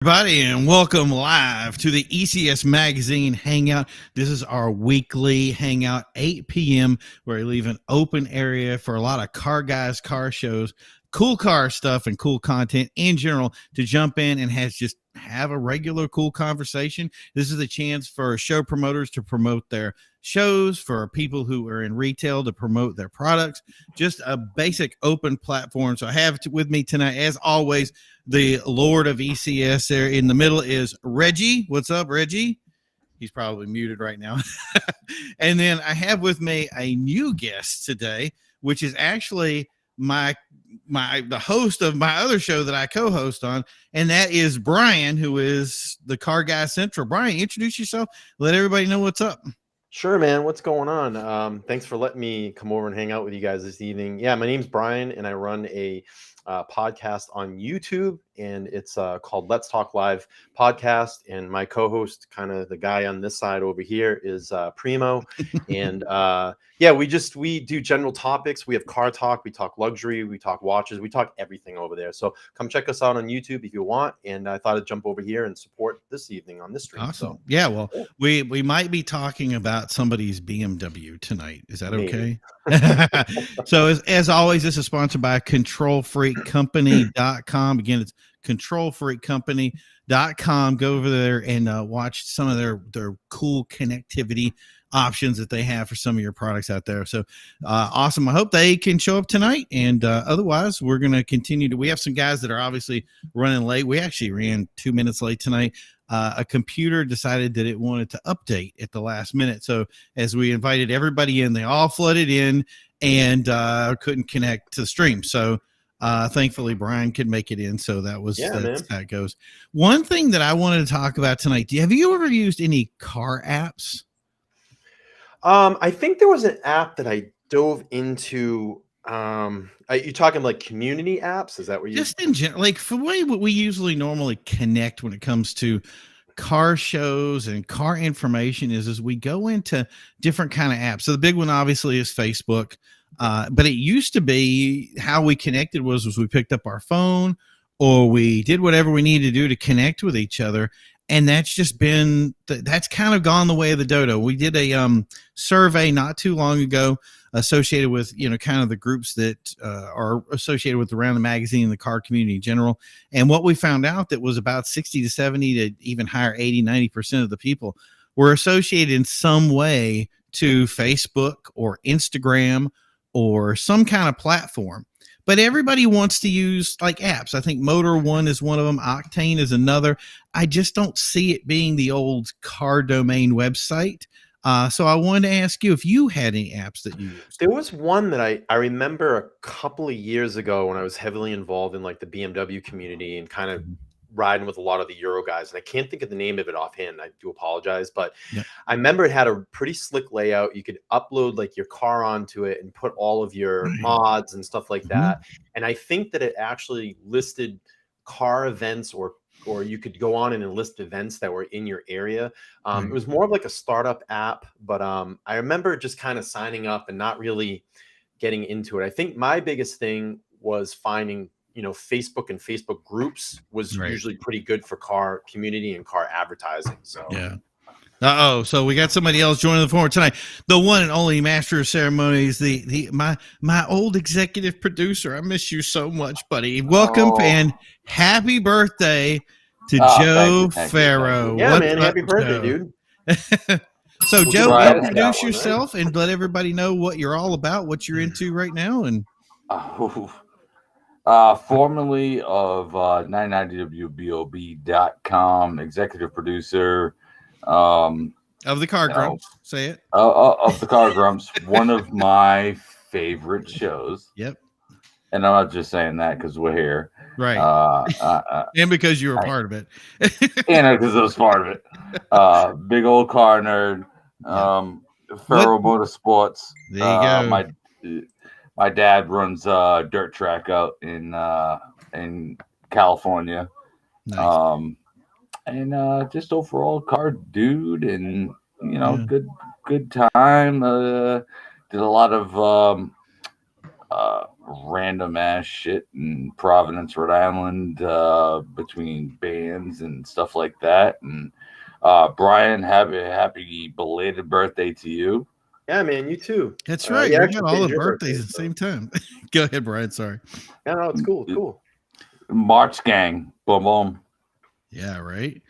Everybody, and welcome live to the ECS Magazine Hangout. This is our weekly hangout, 8 p.m., where we leave an open area for a lot of car guys, car shows, cool car stuff, and cool content in general to jump in and have a regular cool conversation. This is a chance for show promoters to promote their shows, for people who are in retail to promote their products, just a basic open platform. So I have with me tonight, as always, the Lord of ECS. There in the middle is Reggie. What's up, Reggie? He's probably muted right now. And then I have with me a new guest today, which is actually the host of my other show that I co-host on, and that is Brian, who is the Car Guy Central. Brian, introduce yourself. Let everybody know what's up. Sure, man. What's going on? Thanks for letting me come over and hang out with you guys this evening. Yeah, my name's Brian, and I run a podcast on YouTube, and it's called Let's Talk Live Podcast. And my co-host, kind of the guy on this side over here, is Primo. And yeah, we do general topics. We have car talk, we talk luxury, we talk watches, we talk everything over there. So come check us out on YouTube if you want. And I thought I'd jump over here and support this evening on this stream. Awesome. So yeah, well, we might be talking about somebody's BMW tonight. Is that okay? So as always, this is sponsored by controlfreakcompany.com. Again, it's controlfreakcompany.com. Go over there and watch some of their cool connectivity options that they have for some of your products out there. So awesome. I hope they can show up tonight. And otherwise, we're going to continue we have some guys that are obviously running late. We actually ran 2 minutes late tonight. A computer decided that it wanted to update at the last minute. So as we invited everybody in, they all flooded in and couldn't connect to the stream. So thankfully Brian could make it in. So that's how it goes. One thing that I wanted to talk about tonight, have you ever used any car apps? I think there was an app that I dove into. Are you talking like community apps? Is that what you just in general, like for the way we usually normally connect when it comes to car shows and car information is we go into different kind of apps. So the big one obviously is Facebook. But it used to be how we connected was we picked up our phone or we did whatever we needed to do to connect with each other. And that's just that's kind of gone the way of the dodo. We did a survey not too long ago associated with, kind of the groups that are associated with around the magazine and the car community in general. And what we found out that was about 60 to 70 to even higher 80, 90% of the people were associated in some way to Facebook or Instagram or some kind of platform. But everybody wants to use like apps. I think Motor One is one of them. Octane is another. I just don't see it being the old car domain website. So I wanted to ask you if you had any apps that you used. There was one that I remember a couple of years ago when I was heavily involved in like the BMW community and kind of riding with a lot of the Euro guys. And I can't think of the name of it offhand. I do apologize. But I remember it had a pretty slick layout. You could upload like your car onto it and put all of your mods and stuff like that. And I think that it actually listed car events or you could go on and enlist events that were in your area. It was more of like a startup app, but I remember just kind of signing up and not really getting into it. I think my biggest thing was finding, Facebook and Facebook groups was usually pretty good for car community and car advertising. So so we got somebody else joining the forum tonight. The one and only master of ceremonies, my old executive producer. I miss you so much, buddy. Welcome and happy birthday to Joe Farrow. Yeah, man, happy birthday, dude. So Joe, introduce yourself and let everybody know what you're all about, what you're into right now. And formerly of 990wbob.com, executive producer of the Car Grumps. Say it. Of the Car Grumps, one of my favorite shows. Yep. And I'm not just saying that because we're here. Right. And because you were part of it. And because I was part of it. Big old car nerd. Ferro Motorsports. There you go. My dad runs a dirt track out in California. Nice. And just overall car dude and good time. Did a lot of random ass shit in Providence, Rhode Island, between bands and stuff like that. And Brian, happy belated birthday to you. Yeah, man, you too. That's right. Yeah, We got all the birthdays at the same time. Go ahead, Brian. Sorry. Yeah, no, it's cool. Cool. March gang. Boom, boom. Yeah, right.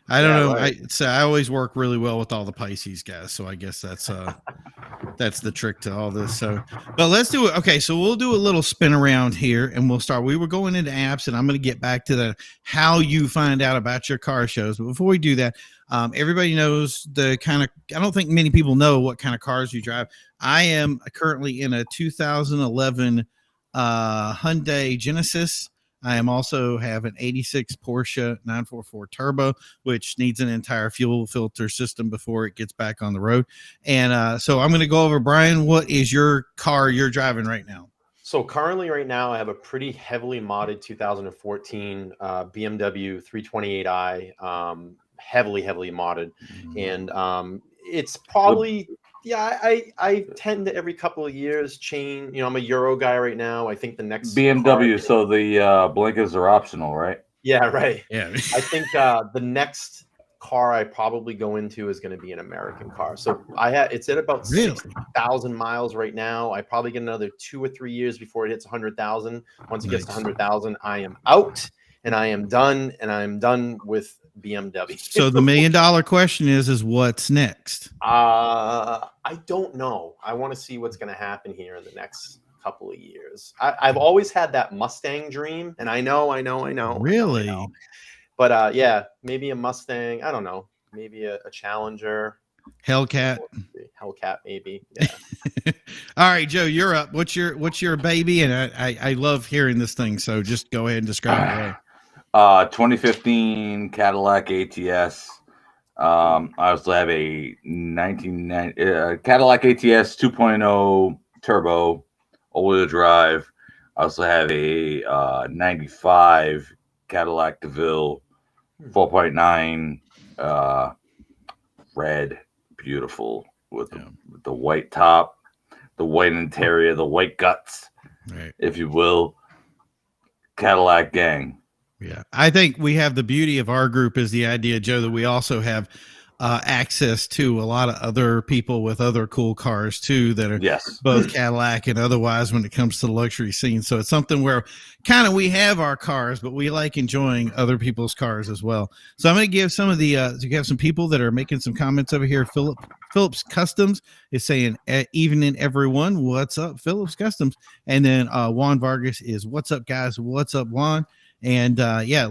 I don't know. Right. I always work really well with all the Pisces guys, so I guess that's the trick to all this. So, but let's do it. Okay, so we'll do a little spin around here, and we'll start. We were going into apps, and I'm going to get back to the how you find out about your car shows. But before we do that, everybody knows the kind of. I don't think many people know what kind of cars you drive. I am currently in a 2011 Hyundai Genesis. I am also have an 86 Porsche 944 Turbo, which needs an entire fuel filter system before it gets back on the road. And so I'm going to go over, Brian, what is your car you're driving right now? So currently right now I have a pretty heavily modded 2014 BMW 328i, heavily modded. And it's probably... Yeah, I tend to every couple of years change. You know, I'm a Euro guy right now. I think the next BMW, so the blinkers are optional, right? Yeah, right. Yeah. I think the next car I probably go into is going to be an American car. So it's at about 60,000 miles right now. I probably get another 2 or 3 years before it hits 100,000. Once it gets to 100,000, I am out and I am done, and I am done with BMW. So the $1 million question is what's next? I don't know. I want to see what's going to happen here in the next couple of years. I've always had that Mustang dream, and I know. Really? I know. But yeah, maybe a Mustang. I don't know. Maybe a Challenger. Hellcat, maybe. Yeah. All right, Joe, you're up. What's your baby? And I love hearing this thing. So just go ahead and describe it away. 2015 Cadillac ATS. I also have a 1990 Cadillac ATS 2.0 turbo all-wheel drive. I also have a 95 Cadillac DeVille 4.9 red, beautiful with the white top, the white interior, the white guts, right, if you will. Cadillac gang. Yeah, I think we have the beauty of our group is the idea, Joe, that we also have access to a lot of other people with other cool cars too that are both Cadillac and otherwise when it comes to the luxury scene. So it's something where kind of we have our cars, but we like enjoying other people's cars as well. So I'm going to give some of the you have some people that are making some comments over here. Phillips Customs is saying, evening everyone, what's up, Phillips Customs? And then Juan Vargas is, what's up, guys? What's up, Juan? And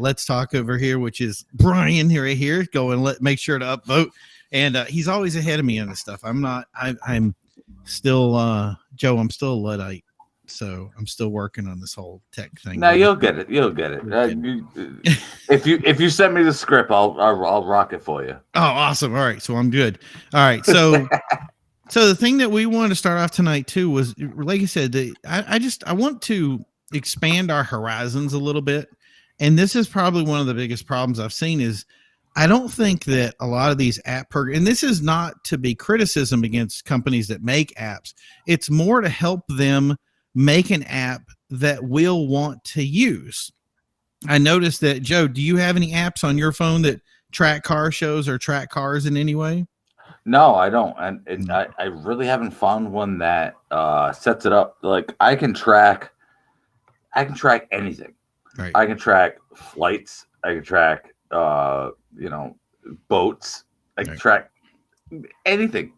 let's talk over here, which is Brian right here. Go and make sure to upvote. And he's always ahead of me on this stuff. I'm still Joe. I'm still a Luddite, so I'm still working on this whole tech thing. No, you'll get it. If you send me the script, I'll rock it for you. Oh, awesome! All right, so I'm good. All right, so so the thing that we wanted to start off tonight too was, like I said, I want to expand our horizons a little bit. And this is probably one of the biggest problems I've seen is I don't think that a lot of these and this is not to be criticism against companies that make apps. It's more to help them make an app that we'll want to use. I noticed that, Joe, do you have any apps on your phone that track car shows or track cars in any way? No, I don't. And I really haven't found one that sets it up. Like I can track anything. Right. I can track flights. I can track, boats. I can track anything.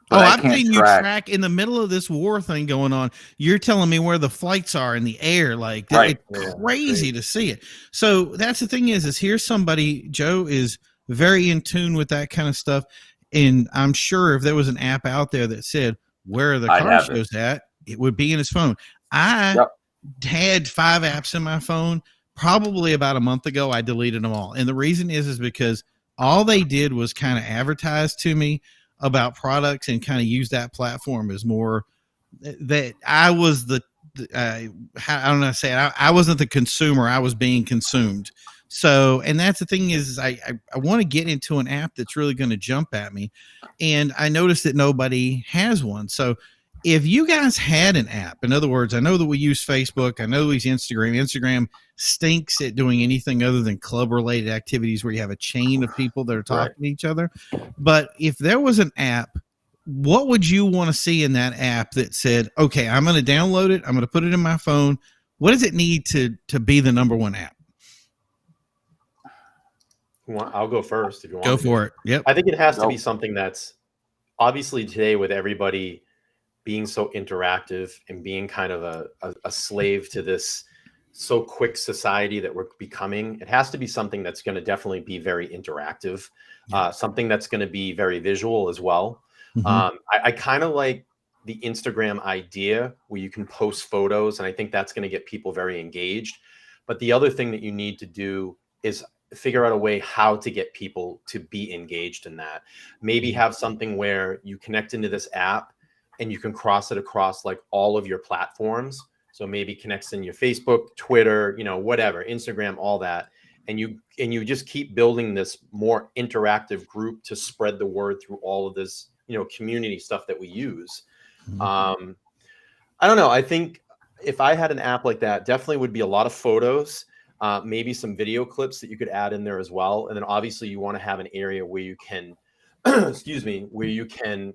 But I've seen you track in the middle of this war thing going on. You're telling me where the flights are in the air. Like, it's crazy to see it. So that's the thing is here's somebody, Joe is very in tune with that kind of stuff. And I'm sure if there was an app out there that said, where are the car shows at, it would be in his phone. I had 5 apps in my phone. Probably about a month ago, I deleted them all. And the reason is because all they did was kind of advertise to me about products and kind of use that platform as more that I was I don't know how to say it. I wasn't the consumer. I was being consumed. So, and that's the thing is I want to get into an app that's really going to jump at me. And I noticed that nobody has one. So if you guys had an app, in other words, I know that we use Facebook, I know we use Instagram. Instagram stinks at doing anything other than club related activities where you have a chain of people that are talking to each other. But if there was an app, what would you want to see in that app that said, okay, I'm going to download it, I'm going to put it in my phone? What does it need to be the number one app? I'll go first if you want. Go for it. Yep. I think it has to be something that's obviously today, with everybody being so interactive and being kind of a slave to this so quick society that we're becoming, it has to be something that's going to definitely be very interactive, something that's going to be very visual as well. I kind of like the Instagram idea where you can post photos, and I think that's going to get people very engaged. But the other thing that you need to do is figure out a way how to get people to be engaged in that. Maybe have something where you connect into this app and you can cross it across like all of your platforms. So maybe connects in your Facebook, Twitter, whatever, Instagram, all that. And you just keep building this more interactive group to spread the word through all of this, community stuff that we use. I don't know. I think if I had an app like that, definitely would be a lot of photos, maybe some video clips that you could add in there as well. And then obviously you want to have an area where you can, where you can,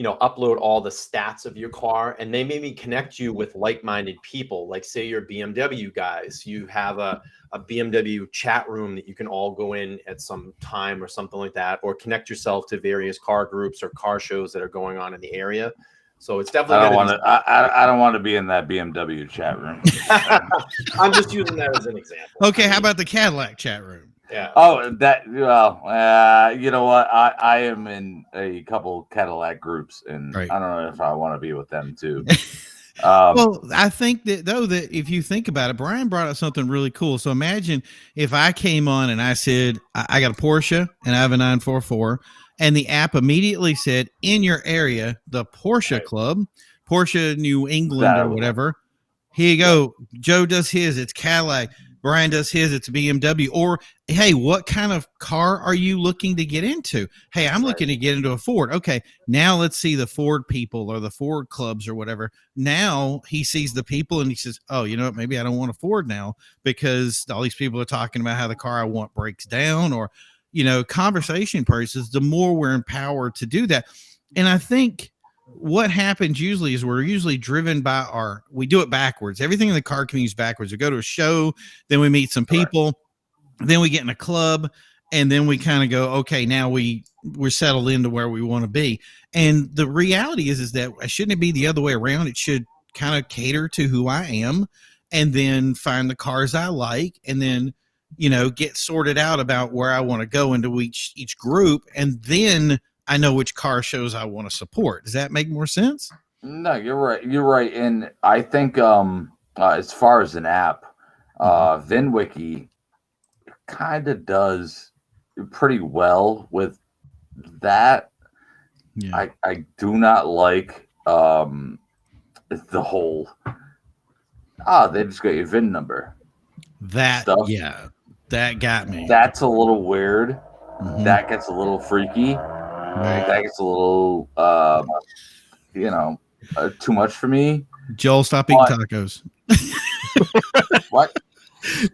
upload all the stats of your car, and they maybe connect you with like-minded people. Like say you're BMW guys, you have a BMW chat room that you can all go in at some time or something like that, or connect yourself to various car groups or car shows that are going on in the area. So it's definitely. I don't want to be in that BMW chat room. I'm just using that as an example. Okay, how about the Cadillac chat room? Yeah. Oh, you know what? I am in a couple Cadillac groups, and I don't know if I want to be with them too. Well, I think that if you think about it, Brian brought up something really cool. So imagine if I came on and I said, I got a Porsche and I have a 944, and the app immediately said, in your area, the Porsche Club, Porsche New England or whatever. Here you go. Joe does his. It's Cadillac. Brian does his, it's BMW. Or, hey, what kind of car are you looking to get into? Hey, I'm looking to get into a Ford. Okay, now let's see the Ford people or the Ford clubs or whatever. Now he sees the people and he says, oh, you know what? Maybe I don't want a Ford now because all these people are talking about how the car I want breaks down, or, conversation purposes. The more we're empowered to do that. And I think what happens usually is we're usually driven by we do it backwards. Everything in the car community is backwards. We go to a show, then we meet some people, then we get in a club, and then we kind of go, okay, now we're settled into where we want to be. And the reality is that shouldn't it be the other way around? It should kind of cater to who I am, and then find the cars I like, and then, get sorted out about where I want to go into each group. And then I know which car shows I want to support. Does that make more sense? No, you're right. You're right. And I think as far as an app, VinWiki kind of does pretty well with that. Yeah. I do not like the whole they just got your VIN number. That stuff. Yeah, that got me. That's a little weird. That gets a little freaky. That gets a little, too much for me. Joel, stop eating tacos. What?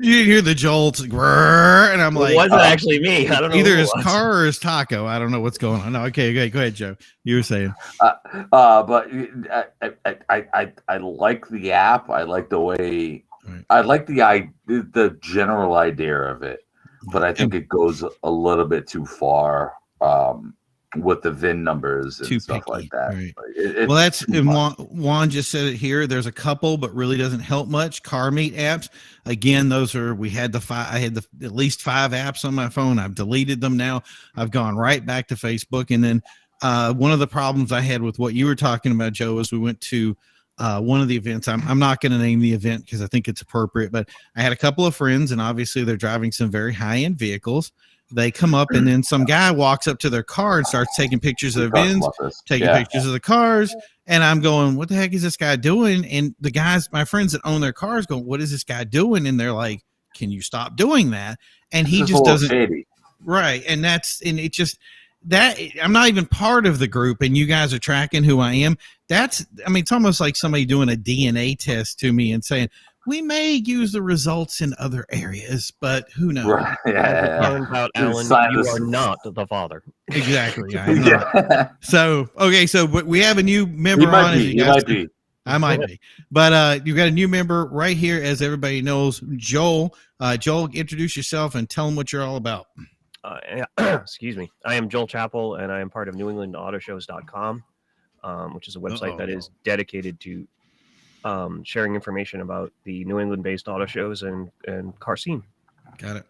You didn't hear the Joel's, and I'm like, it wasn't actually me. I don't know. Either his car or his taco. I don't know what's going on. No, okay, go ahead, Joe. You were saying. But I like the app. I like the way. I like the general idea of it, but I think it goes a little bit too far. With the VIN numbers and too stuff picky, like that. Right. Well, that's Juan just said it here. There's a couple, but really doesn't help much. Car meet apps. Again, I had at least 5 apps on my phone. I've deleted them now. I've gone right back to Facebook. And then one of the problems I had with what you were talking about, Joe, is we went to one of the events. I'm not going to name the event because I think it's appropriate, but I had a couple of friends, and obviously they're driving some very high-end vehicles. They come up, and then some guy walks up to their car and starts taking pictures of their VINs, taking pictures of the cars. And I'm going, what the heck is this guy doing? And the guys, my friends that own their cars, go, what is this guy doing? And they're like, can you stop doing that? And he just doesn't. Shady. Right. And it just, that I'm not even part of the group and you guys are tracking who I am. It's almost like somebody doing a DNA test to me and saying, we may use the results in other areas, but who knows? Right. Yeah. Turns out, Alan, you are not the father. Exactly. I'm not. So, okay. So we have a new member on. You might be. I might be, but you've got a new member right here, as everybody knows, Joel. Joel, introduce yourself and tell them what you're all about. Excuse me. I am Joel Chappell, and I am part of NewEnglandAutoShows.com, which is a website that is dedicated to sharing information about the New England-based auto shows and car scene. Got it.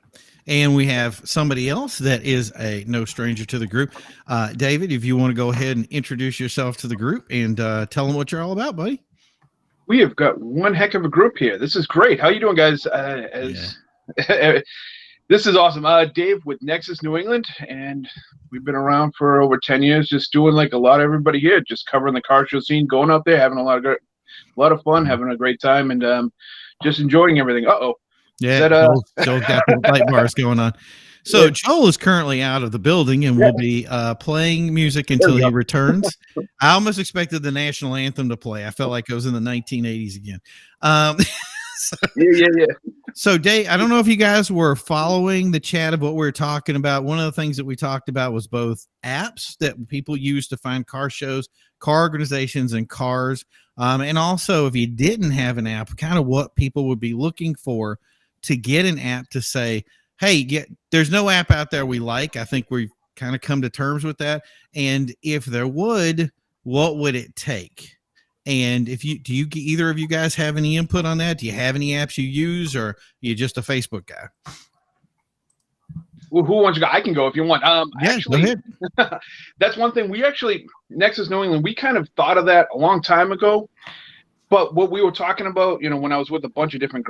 And we have somebody else that is no stranger to the group. David, if you want to go ahead and introduce yourself to the group and tell them what you're all about, buddy. We have got one heck of a group here. This is great. How you doing, guys? This is awesome. Dave with Nexus New England, and we've been around for over 10 years, just doing like a lot of everybody here, just covering the car show scene, going out there, having a lot of fun, having a great time, and just enjoying everything. Yeah, Joel's got the light bars going on. So yeah. Joel is currently out of the building and will be playing music until he returns. I almost expected the national anthem to play. I felt like it was in the 1980s again. So Dave, I don't know if you guys were following the chat of what we were talking about. One of the things that we talked about was both apps that people use to find car shows, car organizations, and cars. And also, if you didn't have an app, kind of what people would be looking for to get an app to say, hey, there's no app out there we like. I think we've kind of come to terms with that. And if there would, what would it take? And either of you guys have any input on that? Do you have any apps you use, or are you just a Facebook guy? Well, who wants to go? I can go if you want. Actually, go ahead. That's one thing Nexus New England, we kind of thought of that a long time ago. But what we were talking about, when I was with a bunch of different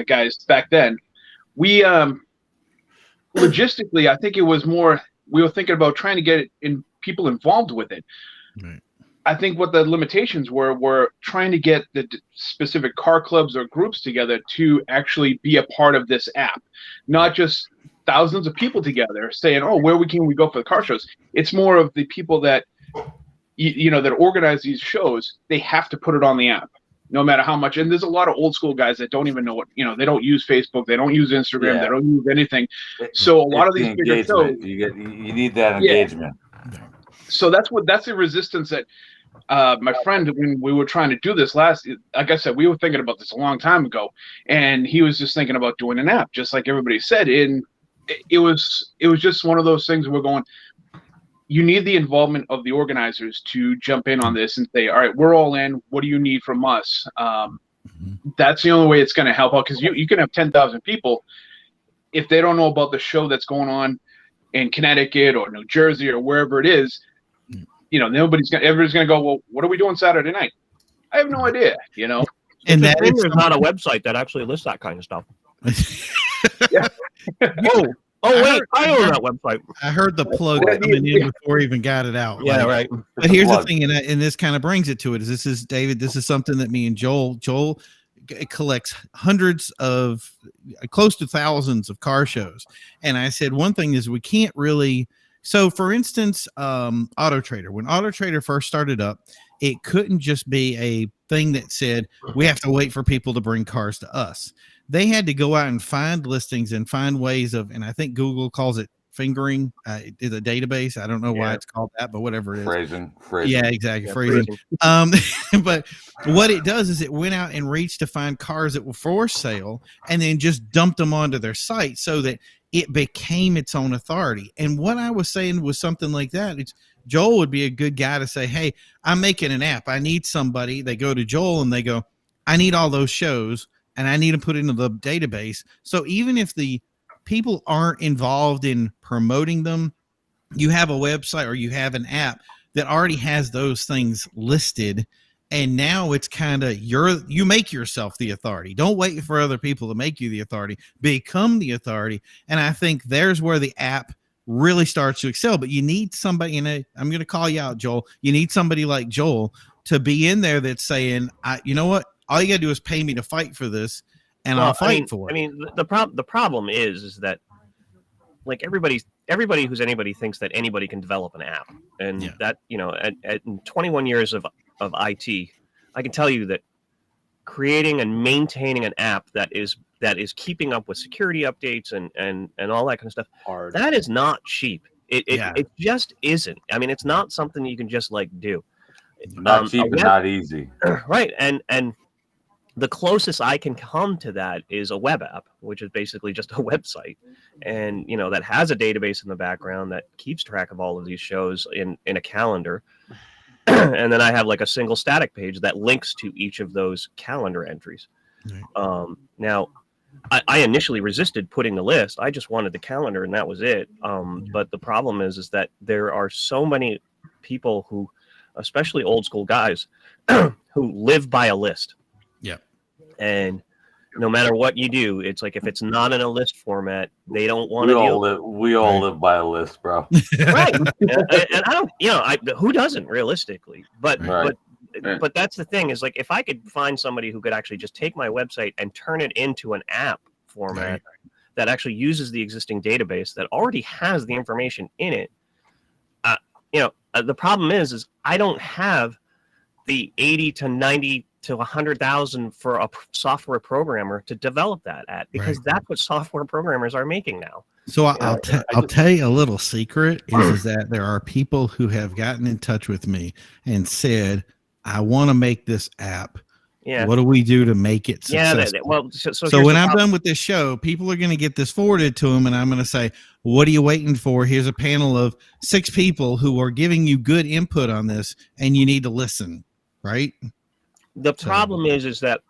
guys back then, we logistically, I think it was more, we were thinking about trying to get people involved with it. Right. I think what the limitations were trying to get the specific car clubs or groups together to actually be a part of this app, not just thousands of people together saying, oh, where can we go for the car shows? It's more of the people that, that organize these shows. They have to put it on the app, no matter how much. And there's a lot of old school guys that don't even know what, they don't use Facebook. They don't use Instagram. They don't use anything. So a lot of these bigger shows, you need that engagement. So that's the resistance that, my friend, when we were trying to do this like I said, we were thinking about this a long time ago, and he was just thinking about doing an app, just like everybody said. And it was just one of those things we're going, you need the involvement of the organizers to jump in on this and say, all right, we're all in. What do you need from us? That's the only way it's going to help out, because you can have 10,000 people. If they don't know about the show that's going on in Connecticut or New Jersey or wherever it is, everybody's gonna go, well, what are we doing Saturday night? I have no idea, And there's not a website that actually lists that kind of stuff. Wait, I own that website. I heard the plug coming in before he even got it out. Yeah, right. But here's the thing, and this kind of brings it to it. This is David. This is something that me and Joel collects hundreds of, close to thousands of car shows. And I said, one thing is we can't really. So, for instance, Auto Trader. When Auto Trader first started up, it couldn't just be a thing that said we have to wait for people to bring cars to us. They had to go out and find listings and find ways of, and I think Google calls it fingering. Is a database. I don't know why it's called that, but whatever it is. Phrasing. Yeah, exactly. Phrasing. But what it does is it went out and reached to find cars that were for sale and then just dumped them onto their site so that it became its own authority. And what I was saying was something like that. Joel would be a good guy to say, hey, I'm making an app. I need somebody. They go to Joel and they go, I need all those shows and I need to put into the database. So even if the people aren't involved in promoting them, you have a website or you have an app that already has those things listed. And now it's kind of you make yourself the authority. Don't wait for other people to make you the authority. Become the authority. And I think there's where the app really starts to excel. But you need somebody, and I'm going to call you out, Joel. You need somebody like Joel to be in there that's saying, you know what? All you got to do is pay me to fight for this, and I'll fight for it. I mean, the problem is that like everybody's everybody who's anybody thinks that anybody can develop an app, and that at 21 years of IT, I can tell you that creating and maintaining an app that is keeping up with security updates and all that kind of stuff, that is not cheap. It just isn't. I mean, it's not something you can just like do. Not cheap and not easy. Right. And the closest I can come to that is a web app, which is basically just a website, and that has a database in the background that keeps track of all of these shows in a calendar. And then I have like a single static page that links to each of those calendar entries. Right. Now, I initially resisted putting the list. I just wanted the calendar, and that was it. But the problem is that there are so many people who, especially old school guys, who live by a list. Yeah. And no matter what you do, it's like if it's not in a list format, they don't want to deal. We all live by a list, bro. Right. And I don't, who doesn't realistically? But that's the thing is, like, if I could find somebody who could actually just take my website and turn it into an app format that actually uses the existing database that already has the information in it, the problem is I don't have the 80 to 90 to 100,000 for a software programmer to develop that at, because that's what software programmers are making now. So I'll tell you a little secret is that there are people who have gotten in touch with me and said, I want to make this app. Yeah. What do we do to make it successful? So when I'm done with this show, people are going to get this forwarded to them, and I'm going to say, what are you waiting for? Here's a panel of 6 people who are giving you good input on this, and you need to listen, right? The problem is that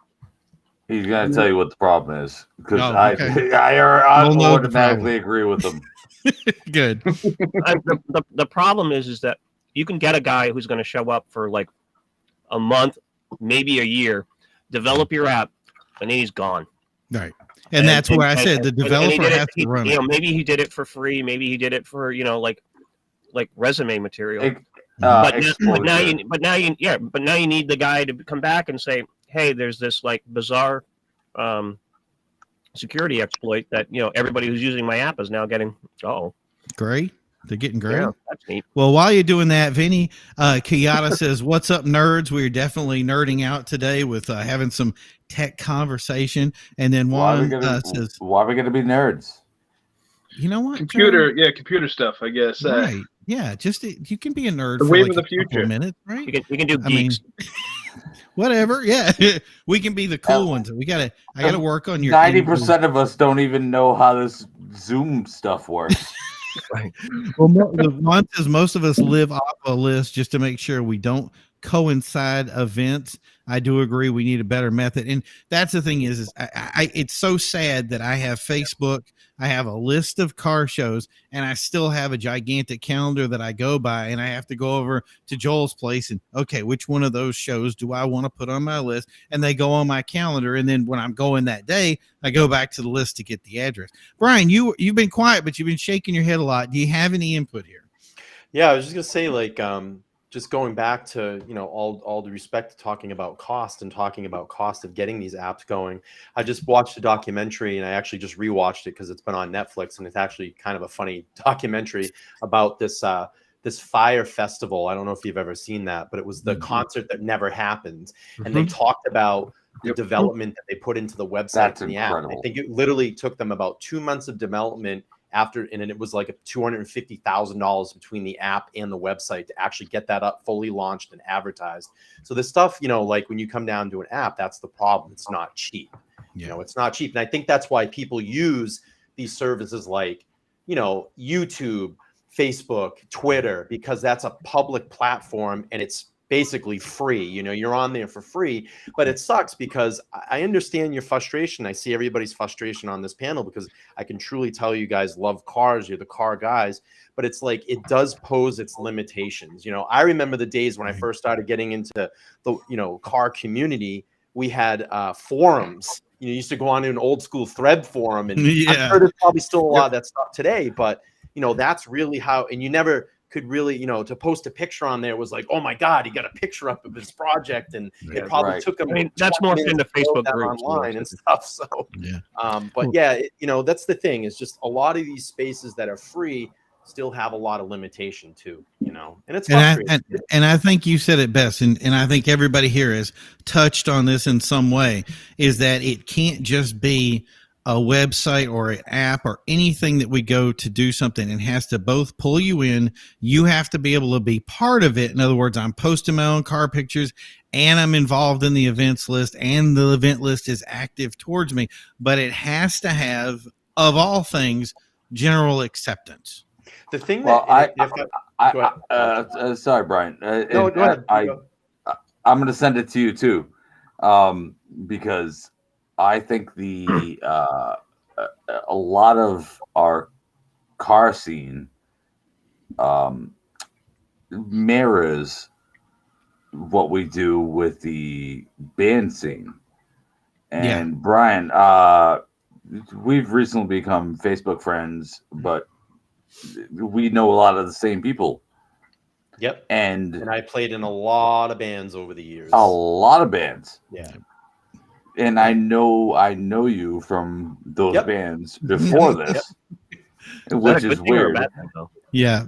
he's going to tell you what the problem is, because I automatically agree with him. Good. The problem is that you can get a guy who's going to show up for like a month, maybe a year, develop your app, and then he's gone. Right. And that's where I said the developer has to run it. Maybe he did it for free. Maybe he did it for, like resume material. But now you need the guy to come back and say, hey, there's this like bizarre security exploit that everybody who's using my app is now getting. Gray. They're getting gray. Yeah, that's neat. Well, while you're doing that, Vinny Kiyata says, "What's up, nerds? We're definitely nerding out today with having some tech conversation." And then Juan says, "Why are we going to be nerds?" You know what? Computer stuff, I guess. Right. Yeah, just you can be a nerd the for wave like of the future. Minutes, right? We can do geeks. Whatever. Yeah, we can be the cool ones. I gotta work on your 90% of us don't even know how this Zoom stuff works. Right. Well, Juan says most of us live off a list just to make sure we don't coincide events. I do agree we need a better method, and that's the thing is I it's so sad that I have Facebook, I have a list of car shows, and I still have a gigantic calendar that I go by, and I have to go over to Joel's place and okay, which one of those shows do I want to put on my list? And they go on my calendar, and then when I'm going that day, I go back to the list to get the address. Brian, you've been quiet, but you've been shaking your head a lot. Do you have any input here? Yeah, I was just gonna say, like, just going back to, all the respect to talking about cost and talking about cost of getting these apps going. I just watched a documentary, and I actually just rewatched it because it's been on Netflix, and it's actually kind of a funny documentary about this Fire Festival. I don't know if you've ever seen that, but it was the concert that never happened. And they talked about the development that they put into the website and the app. I think it literally took them about 2 months of development and it was like $250,000 between the app and the website to actually get that up, fully launched and advertised. So this stuff, like when you come down to an app, that's the problem. It's not cheap. It's not cheap. And I think that's why people use these services like, YouTube, Facebook, Twitter, because that's a public platform and it's basically free. You're on there for free, but it sucks because I understand your frustration. I see everybody's frustration on this panel because I can truly tell you guys love cars. You're the car guys, but it's like, it does pose its limitations. I remember the days when I first started getting into the, car community, we had forums. You used to go on to an old school thread forum, and I'm sure there's probably still a lot of that stuff today, but that's really how, and you never could really, to post a picture on there was like, oh my God, he got a picture up of his project, and it probably took him. I mean, that's more into Facebook groups online and stuff. So, but that's the thing. Is just a lot of these spaces that are free still have a lot of limitation too, you know, and it's And frustrating. and I think you said it best, and I think everybody here has touched on this in some way, is that it can't just be a website or an app or anything that we go to do something. It has to both pull you in. You have to be able to be part of it. In other words, I'm posting my own car pictures and I'm involved in the events list, and the event list is active towards me, but it has to have, of all things, general acceptance. The thing Well, that sorry, Brian. no, go ahead. I'm going to send it to you too, because I think a lot of our car scene mirrors what we do with the band scene. And Brian, we've recently become Facebook friends, but we know a lot of the same people. Yep. And I played in a lot of bands over the years. A lot of bands. Yeah. And I know you from those bands before this, which is weird. Yeah.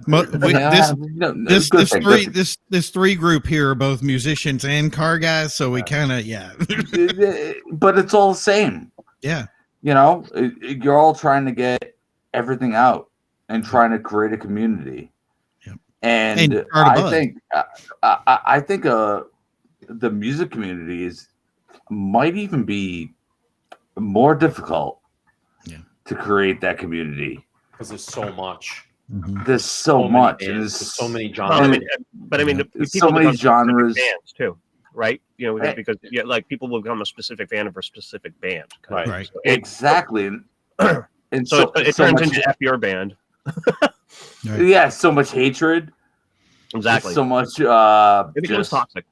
This three group here are both musicians and car guys, so we kind of but it's all the same. Yeah. You know, you're all trying to get everything out and trying to create a community. Yep. And I think the music community might even be more difficult to create that community because there's so much. Mm-hmm. There's so much. There's so many genres. So many genres bands too, right? You know, because like people will become a specific fan of a specific band. Right. So exactly. And so it turns into F your band. Right. Yeah, so much hatred. Exactly. So much. It becomes toxic.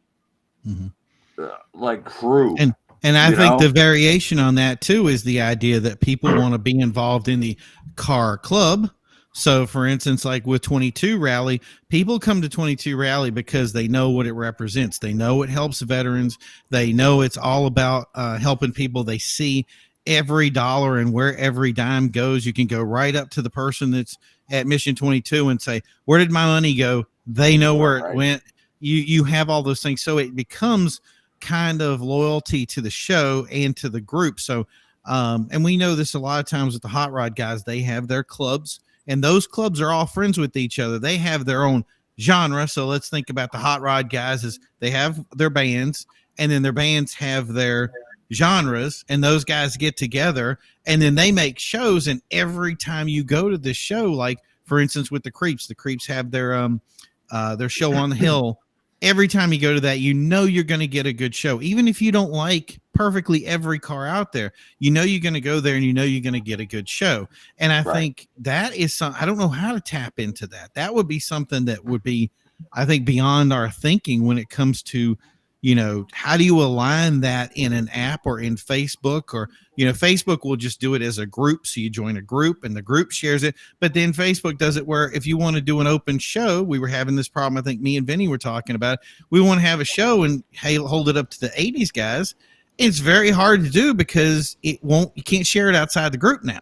Like crew. And I think the variation on that too is the idea that people want to be involved in the car club. So, for instance, like with 22 Rally, people come to 22 Rally because they know what it represents. They know it helps veterans. They know it's all about helping people. They see every dollar and where every dime goes. You can go right up to the person that's at Mission 22 and say, "Where did my money go?" They know where it went. You have all those things. So it becomes kind of loyalty to the show and to the group. So, and we know this a lot of times with the hot rod guys, they have their clubs. And those clubs are all friends with each other. They have their own genre. So let's think about the hot rod guys as they have their bands, and then their bands have their genres, and those guys get together and then they make shows. And every time you go to this show, like for instance, with the Creeps have their show on the hill. Every time you go to that, you know you're going to get a good show. Even if you don't like perfectly every car out there, you know you're going to go there and you know you're going to get a good show. And I think that is something, I don't know how to tap into that. That would be something that would be, I think, beyond our thinking when it comes to, you know, how do you align that in an app or in Facebook? Or, you know, Facebook will just do it as a group. So you join a group and the group shares it. But then Facebook does it where if you want to do an open show, we were having this problem. I think me and Vinny were talking about, we want to have a show and hold it up to the 80s guys. It's very hard to do because you can't share it outside the group now.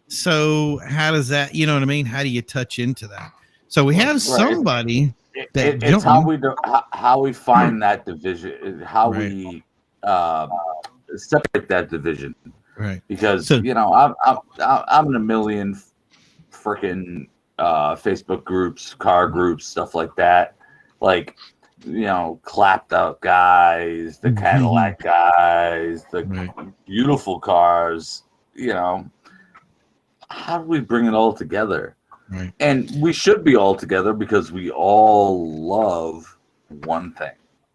So how does that, you know what I mean? How do you touch into that? So we have somebody it's how we find that division, how we separate that division, right? Because you know, I'm in a million freaking Facebook groups, car groups, stuff like that. Like, you know, clapped out guys, the Cadillac guys, the beautiful cars. You know, how do we bring it all together? Right. And we should be all together because we all love one thing.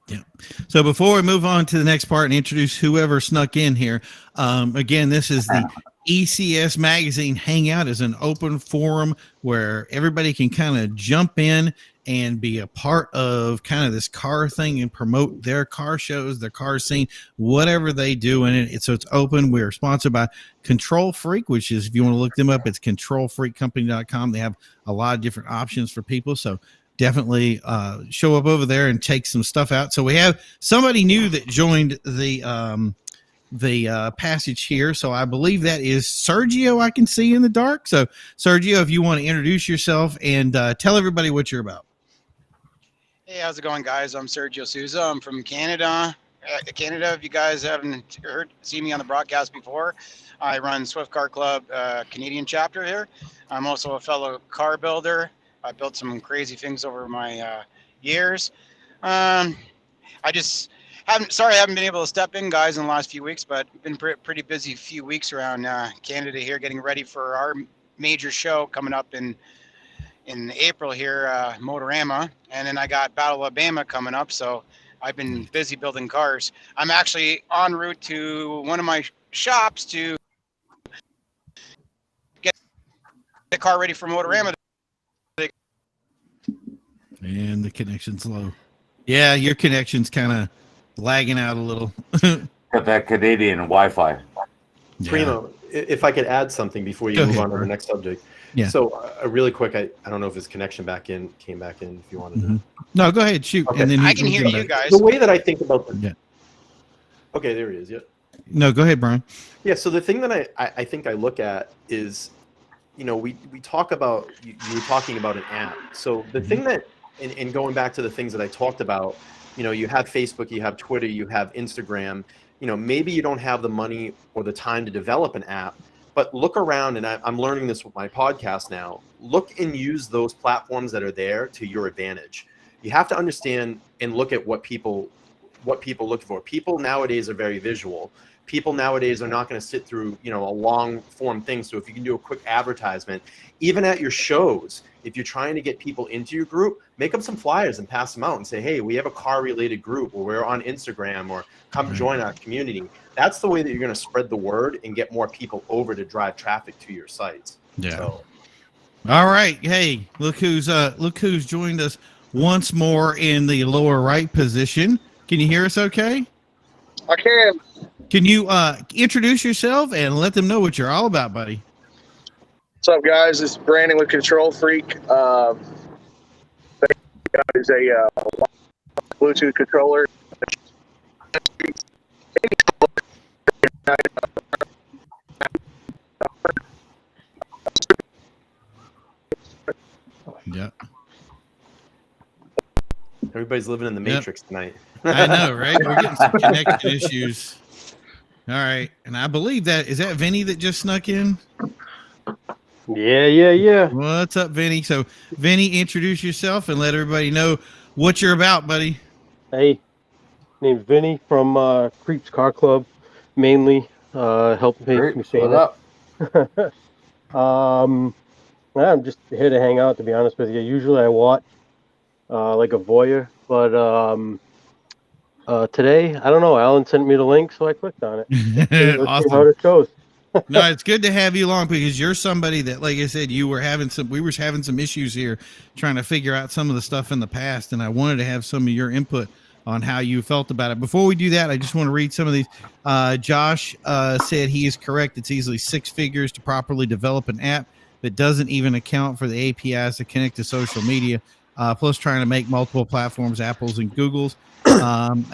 Yeah. So before we move on to the next part and introduce whoever snuck in here, again, this is the ECS Magazine Hangout. Is an open forum where everybody can kind of jump in and be a part of kind of this car thing and promote their car shows, their car scene, whatever they do in it. So it's open. We're sponsored by Control Freak, which is, if you want to look them up, it's controlfreakcompany.com. They have a lot of different options for people. So definitely show up over there and take some stuff out. So we have somebody new that joined the passage here. So I believe that is Sergio. I can see in the dark. So Sergio, if you want to introduce yourself and tell everybody what you're about. Hey, how's it going, guys? I'm Sergio Souza. I'm from Canada. If you guys haven't seen me on the broadcast before, I run Swift Car Club Canadian chapter here. I'm also a fellow car builder. I built some crazy things over my years. I haven't been able to step in, guys, in the last few weeks, but been pretty busy few weeks around Canada here, getting ready for our major show coming up in April here, Motorama, and then I got Battle of Alabama coming up, so I've been busy building cars. I'm actually en route to one of my shops to get the car ready for Motorama. And the connection's low. Yeah, your connection's kind of lagging out a little. Got that Canadian Wi-Fi. Yeah. Primo, if I could add something before you Go move ahead, on to bro. the next subject. Yeah. So really quick, I don't know if his connection came back in if you wanted to. No, go ahead, shoot. Okay. And then I can hear you guys. The way that I think about the Yeah. Okay, there he is. Yeah. No, go ahead, Brian. Yeah, so the thing that I think I look at is, we talk about, you were talking about an app. So the thing that, and going back to the things that I talked about, you have Facebook, you have Twitter, you have Instagram, maybe you don't have the money or the time to develop an app, but look around, and I'm learning this with my podcast now, look and use those platforms that are there to your advantage. You have to understand and look at what people look for. People nowadays are very visual. People nowadays are not going to sit through, a long form thing. So if you can do a quick advertisement, even at your shows, if you're trying to get people into your group, make up some flyers and pass them out and say, hey, we have a car related group, or we're on Instagram, or come join our community. That's the way that you're going to spread the word and get more people over to drive traffic to your sites. Yeah. So, All right. Hey, look who's joined us once more in the lower right position. Can you hear us okay? I can. Can you introduce yourself and let them know what you're all about, buddy? What's up, guys? It's Brandon with Control Freak. Is a Bluetooth controller. Yeah. everybody's living in the Matrix tonight. I know, right? We're getting some connection issues. All right. And I believe is that Vinny that just snuck in? Yeah. What's up, Vinny? So, Vinny, introduce yourself and let everybody know what you're about, buddy. Hey, name's Vinny from Creeps Car Club, mainly helping Great. me say What that. up? I'm just here to hang out, to be honest with you. Usually I watch like a voyeur, but today, I don't know, Alan sent me the link, so I clicked on it. Let's see how Awesome. it goes. No, it's good to have you along because you're somebody that, like I said, we were having some issues here trying to figure out some of the stuff in the past, and I wanted to have some of your input on how you felt about it. Before we do that, I just want to read some of these. Josh said he is correct. It's easily 6 figures to properly develop an app that doesn't even account for the APIs to connect to social media, plus trying to make multiple platforms, Apple's and Google's. Josh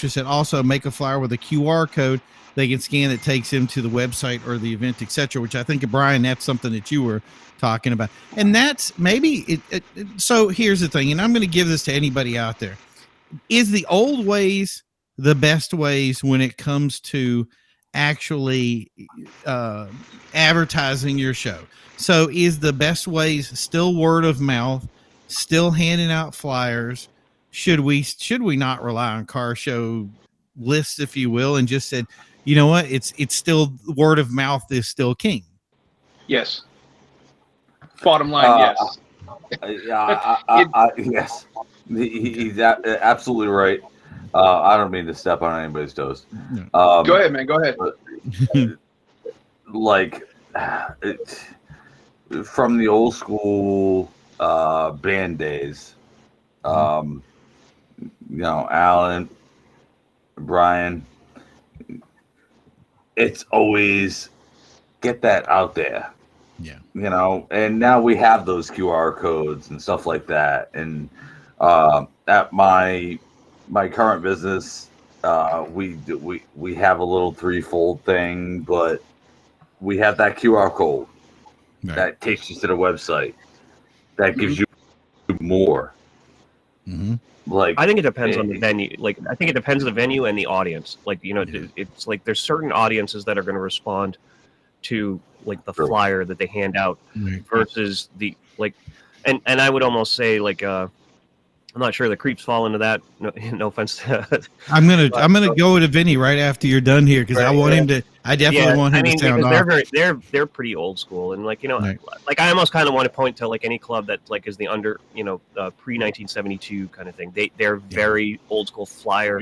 said also make a flyer with a QR code they can scan that takes them to the website or the event, etc. Which I think, Brian, that's something that you were talking about, and that's maybe it. So here's the thing, and I'm going to give this to anybody out there: is the old ways the best ways when it comes to actually advertising your show? So is the best ways still word of mouth, still handing out flyers? Should we not rely on car show lists, if you will, and just said, you know what, it's still word of mouth is still king? Yes. Bottom line, yes. Yes. He's absolutely right. I don't mean to step on anybody's toes. Go ahead, man. Go ahead. From the old school band days, Alan, Brian, it's always get that out there. Yeah. And now we have those QR codes and stuff like that. And at my current business, we have a little threefold thing, but we have that QR code that takes you to the website that gives you more. Like, I think it depends on the venue. Like, I think it depends on the venue and the audience. Like, you know, it's like there's certain audiences that are going to respond to like the flyer that they hand out versus the like, and I would almost say like I'm not sure the creeps fall into that. No offense. I'm gonna go to Vinny right after you're done here because I want him to. I definitely want him to sound off. They're pretty old school and like, you know, like I almost kind of want to point to like any club that like is the under, you know, pre 1972 kind of thing. They're very old school flyer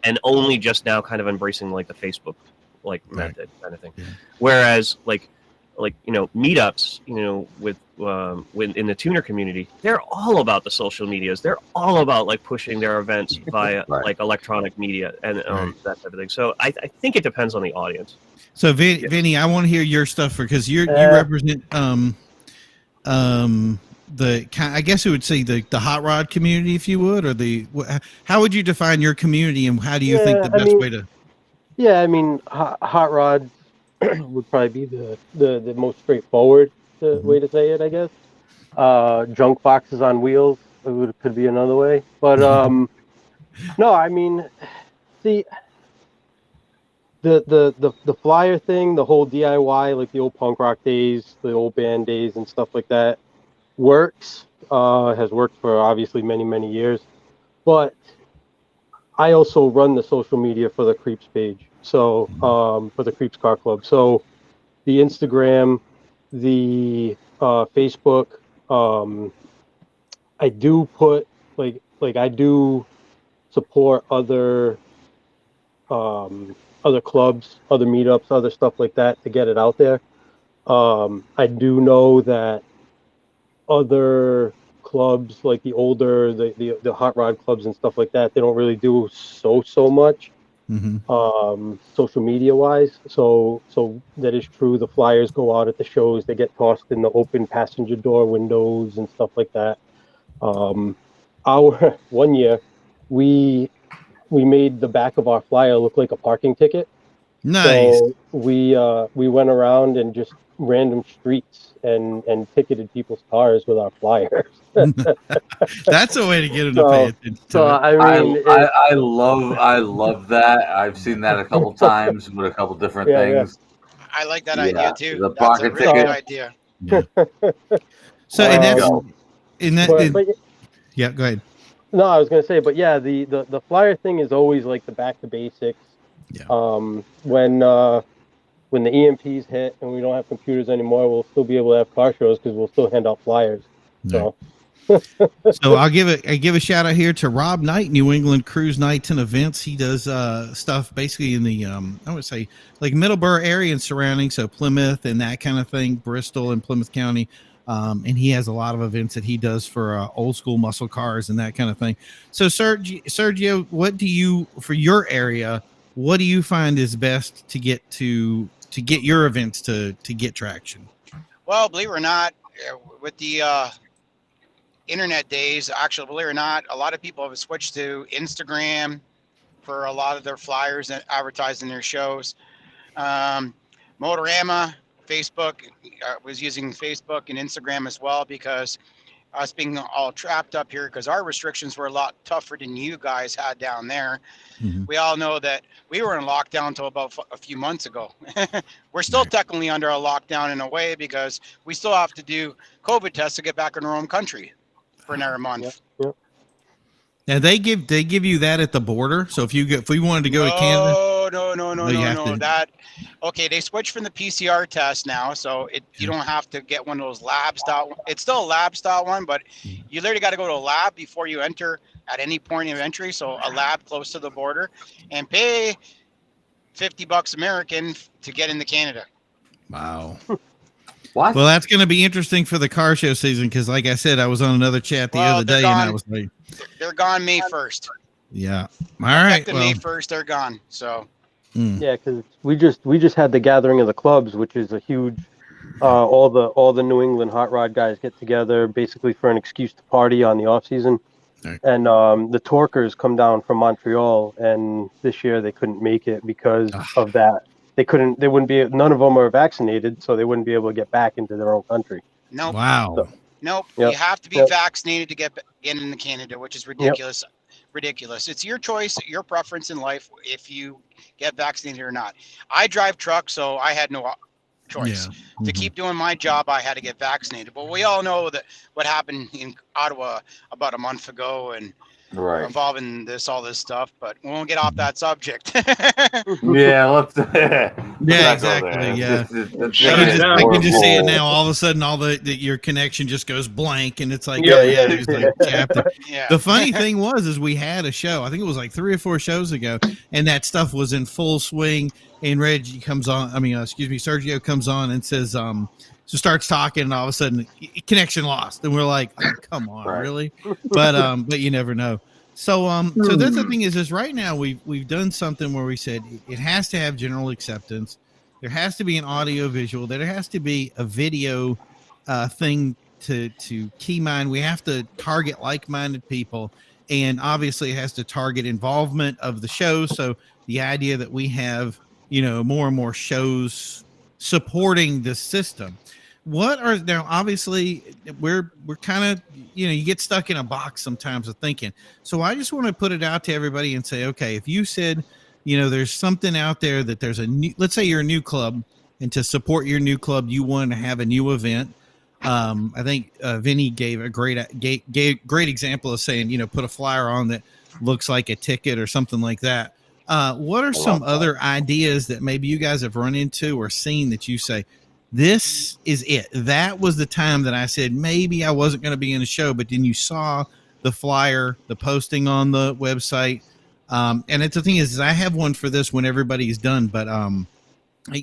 and only just now kind of embracing like the Facebook like method kind of thing. Whereas like you know, meetups, you know, with in the tuner community, they're all about the social medias. They're all about like pushing their events via like electronic media and that type of thing. So I think it depends on the audience. So Vinny, I want to hear your stuff because you represent the I guess it would say the hot rod community, if you would, or how would you define your community and how do you think the best way to? Yeah, I mean, hot rod would probably be the most straightforward way to say it, I guess. Junk boxes on wheels could be another way, but no, I mean, see, the flyer thing, the whole DIY, like the old punk rock days, the old band days, and stuff like that, works. Has worked for obviously many years, but I also run the social media for the Creeps page. So for the Creeps Car Club. So the Instagram, the Facebook, I do put like I do support other clubs, other meetups, other stuff like that to get it out there. I do know that other clubs, like the older, the hot rod clubs and stuff like that, they don't really do so much social media wise. So that is true. The flyers go out at the shows, they get tossed in the open passenger door windows and stuff like that. Our one year we made the back of our flyer look like a parking ticket. Nice. So we went around and just random streets and ticketed people's cars with our flyers. That's a way to get them to pay attention to it. I mean, I love that. I've seen that a couple times with a couple different things. I like that idea too. The That's pocket a really good ticket. idea. So yeah, go ahead. No, I was gonna say, but yeah, the flyer thing is always like the back to basics. Yeah. When the EMPs hit and we don't have computers anymore, we'll still be able to have car shows because we'll still hand out flyers. So. So I'll give a shout out here to Rob Knight, New England Cruise Nights and Events. He does stuff basically in the I would say like Middleborough area and surrounding, so Plymouth and that kind of thing, Bristol and Plymouth County. And he has a lot of events that he does for old school muscle cars and that kind of thing. So Sergio, what do you, for your area, what do you find is best to get your events to get traction? Well, believe it or not, with the internet days, actually, believe it or not, a lot of people have switched to Instagram for a lot of their flyers and advertising their shows. Motorama, Facebook, was using Facebook and Instagram as well because us being all trapped up here because our restrictions were a lot tougher than you guys had down there. We all know that we were in lockdown until about a few months ago. We're still technically under a lockdown in a way because we still have to do COVID tests to get back in our own country for another month. Yep. Now they give you that at the border. So if we wanted to go to Canada, no. That okay? They switched from the PCR test now, so you don't have to get one of those lab style. It's still a lab style one, but you literally got to go to a lab before you enter at any point of entry. So a lab close to the border, and pay $50 American to get into Canada. Wow. What? Well, that's going to be interesting for the car show season because, like I said, I was on another chat the other day, and I was like, "They're gone May 1st." Yeah. All right. Well, May 1st, they're gone. So. Yeah, because we just had the gathering of the clubs, which is a huge. All the New England hot rod guys get together basically for an excuse to party on the off season. Right. And the Torkers come down from Montreal, and this year they couldn't make it because of that. They wouldn't be, none of them are vaccinated, so they wouldn't be able to get back into their own country. Nope. Wow. So, Nope. Yep. You have to be Yep. vaccinated to get into Canada, which is ridiculous. Ridiculous. It's your choice, your preference in life if you get vaccinated or not. I drive truck, so I had no choice. To keep doing my job, I had to get vaccinated. But we all know that what happened in Ottawa about a month ago and involving all this stuff, but we won't get off that subject. Yeah, let's. Yeah, exactly. Yeah, I can just see it now. All of a sudden, your connection just goes blank, and it's like, chapter. Yeah. The funny thing is we had a show. I think it was like 3 or 4 shows ago, and that stuff was in full swing. And Reggie comes on. Sergio comes on and says, so starts talking, and all of a sudden, connection lost, and we're like, oh, come on, really? But you never know. So so that's the thing is right now we've done something where we said it has to have general acceptance. There has to be an audio visual. There has to be a video thing to key mind. We have to target like-minded people, and obviously it has to target involvement of the show. So the idea that we have more and more shows supporting this system. Now obviously we're kind of you get stuck in a box sometimes of thinking. So I just want to put it out to everybody and say, okay, if you said there's something out there that there's let's say you're a new club, and to support your new club you want to have a new event. I think Vinny gave a great example of saying put a flyer on that looks like a ticket or something like that. What are some other ideas that maybe you guys have run into or seen that you say, this is it? That was the time that I said maybe I wasn't going to be in the show, but then you saw the flyer, the posting on the website. And it's the thing is I have one for this when everybody's done, but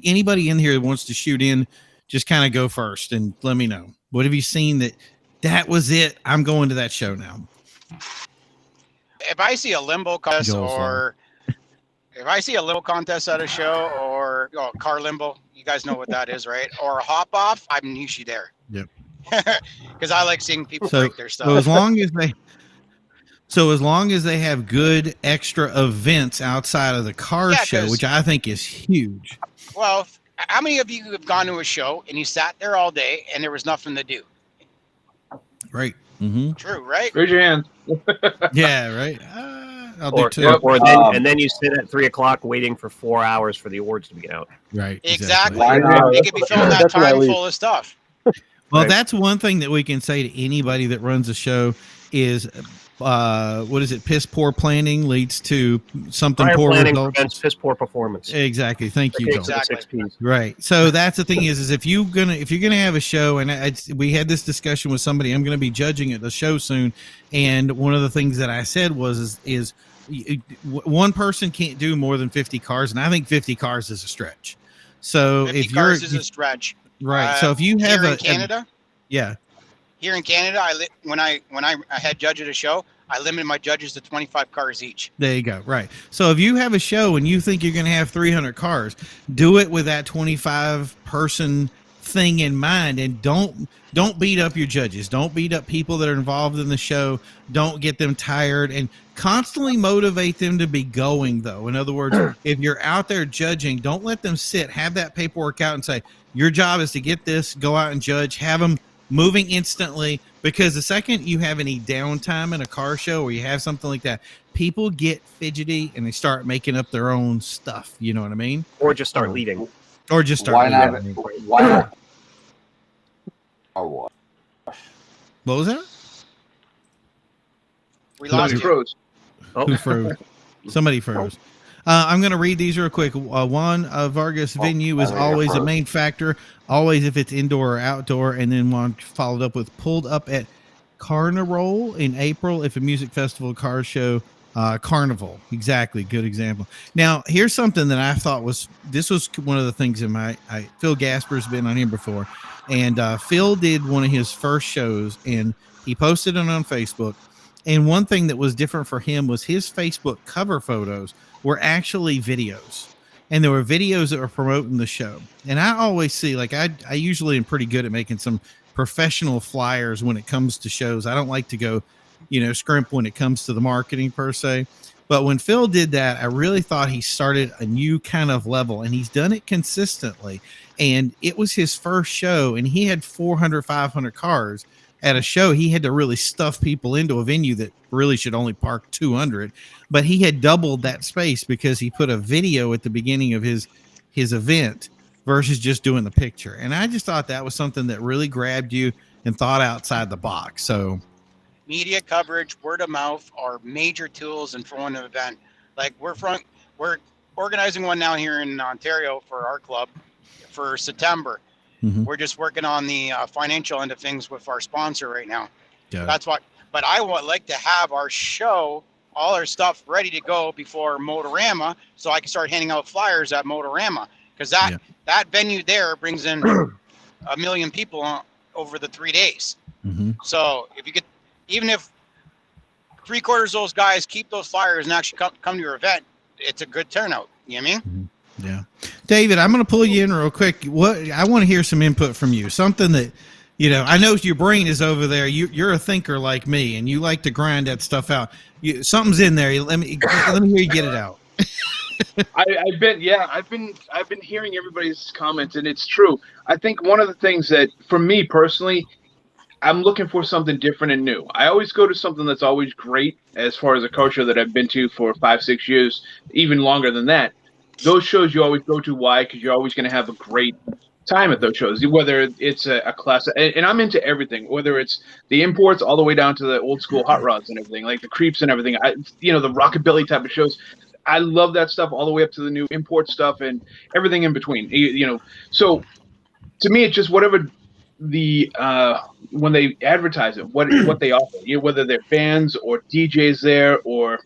anybody in here that wants to shoot in, just kind of go first and let me know. What have you seen that was it? I'm going to that show now. If I see a limbo contest if I see a limbo contest at a show or car limbo, you guys know what that is, right? Or a hop off, I'm usually there. Yep. Because I like seeing people break their stuff. So as long as they have good extra events outside of the car show, which I think is huge. Well, how many of you have gone to a show and you sat there all day and there was nothing to do? Right. Mm-hmm. True, right? Raise your hand. Yeah, right. I'll do too. And then you sit at 3:00 waiting for 4 hours for the awards to be out. Right. Exactly. They could be filling that time full of stuff. Well, that's one thing that we can say to anybody that runs a show is, what is it? Piss poor planning leads to something Prior poor planning results. prevents piss poor performance. Exactly. Thank you, Joel. Exactly. Right. So that's the thing is if you're gonna have a show, and we had this discussion with somebody. I'm going to be judging at the show soon, and one of the things that I said is one person can't do more than 50 cars, and I think 50 cars is a stretch. So 50 if cars is a stretch. Right. So if you have here in Canada, here in Canada, when I had judge at a show, I limited my judges to 25 cars each. There you go. Right. So if you have a show and you think you're going to have 300 cars, do it with that 25 person thing in mind, and don't beat up your judges. Don't beat up people that are involved in the show. Don't get them tired, and constantly motivate them to be going, though. In other words, if you're out there judging, don't let them sit. Have that paperwork out and say, your job is to get this, go out and judge, have them moving instantly, because the second you have any downtime in a car show or you have something like that, people get fidgety and they start making up their own stuff. You know what I mean? Or just start leading. Or just start leading. Why not? Or what? What was that? We lost you. Froze. Who froze? Somebody froze. I'm going to read these real quick. Juan Vargas, venue is always a main factor, always if it's indoor or outdoor. And then Juan followed up with pulled up at Carnival in April if a music festival, car show, Carnival. Exactly. Good example. Now, here's something that I thought was one of the things in Phil Gasper's been on here before. And Phil did one of his first shows and he posted it on Facebook. And one thing that was different for him was his Facebook cover photos were actually videos, and there were videos that were promoting the show. And I always see, like, I usually am pretty good at making some professional flyers when it comes to shows. I don't like to go scrimp when it comes to the marketing per se. But when Phil did that, I really thought he started a new kind of level, and he's done it consistently. And it was his first show, and he had 400, 500 cars at a show. He had to really stuff people into a venue that really should only park 200. But he had doubled that space because he put a video at the beginning of his event versus just doing the picture. And I just thought that was something that really grabbed you and thought outside the box. So media coverage, word of mouth are major tools in throwing an event. Like we're organizing one now here in Ontario for our club for September. Mhm. We're just working on the financial end of things with our sponsor right now. Yeah. That's what. But I would like to have our show, all our stuff ready to go before Motorama, so I can start handing out flyers at Motorama, because that venue there brings in 1 million people over the 3 days. Mhm. So if you get, even if 3/4 of those guys keep those flyers and actually come to your event, it's a good turnout. You know what I mean? Yeah. David, I'm going to pull you in real quick. I want to hear some input from you. Something that, I know your brain is over there. You're a thinker like me, and you like to grind that stuff out. Something's in there. Let me hear you get it out. I've been hearing everybody's comments, and it's true. I think one of the things that, for me personally, I'm looking for something different and new. I always go to something that's always great, as far as a car show that I've been to for 5-6 years, even longer than that. Those shows you always go to. Why? Because you're always going to have a great time at those shows, whether it's a class, and I'm into everything, whether it's the imports all the way down to the old school hot rods and everything, like the creeps and everything. The rockabilly type of shows. I love that stuff all the way up to the new import stuff and everything in between. So to me, it's just whatever the when they advertise it, what they offer. Whether they're bands or DJs there, or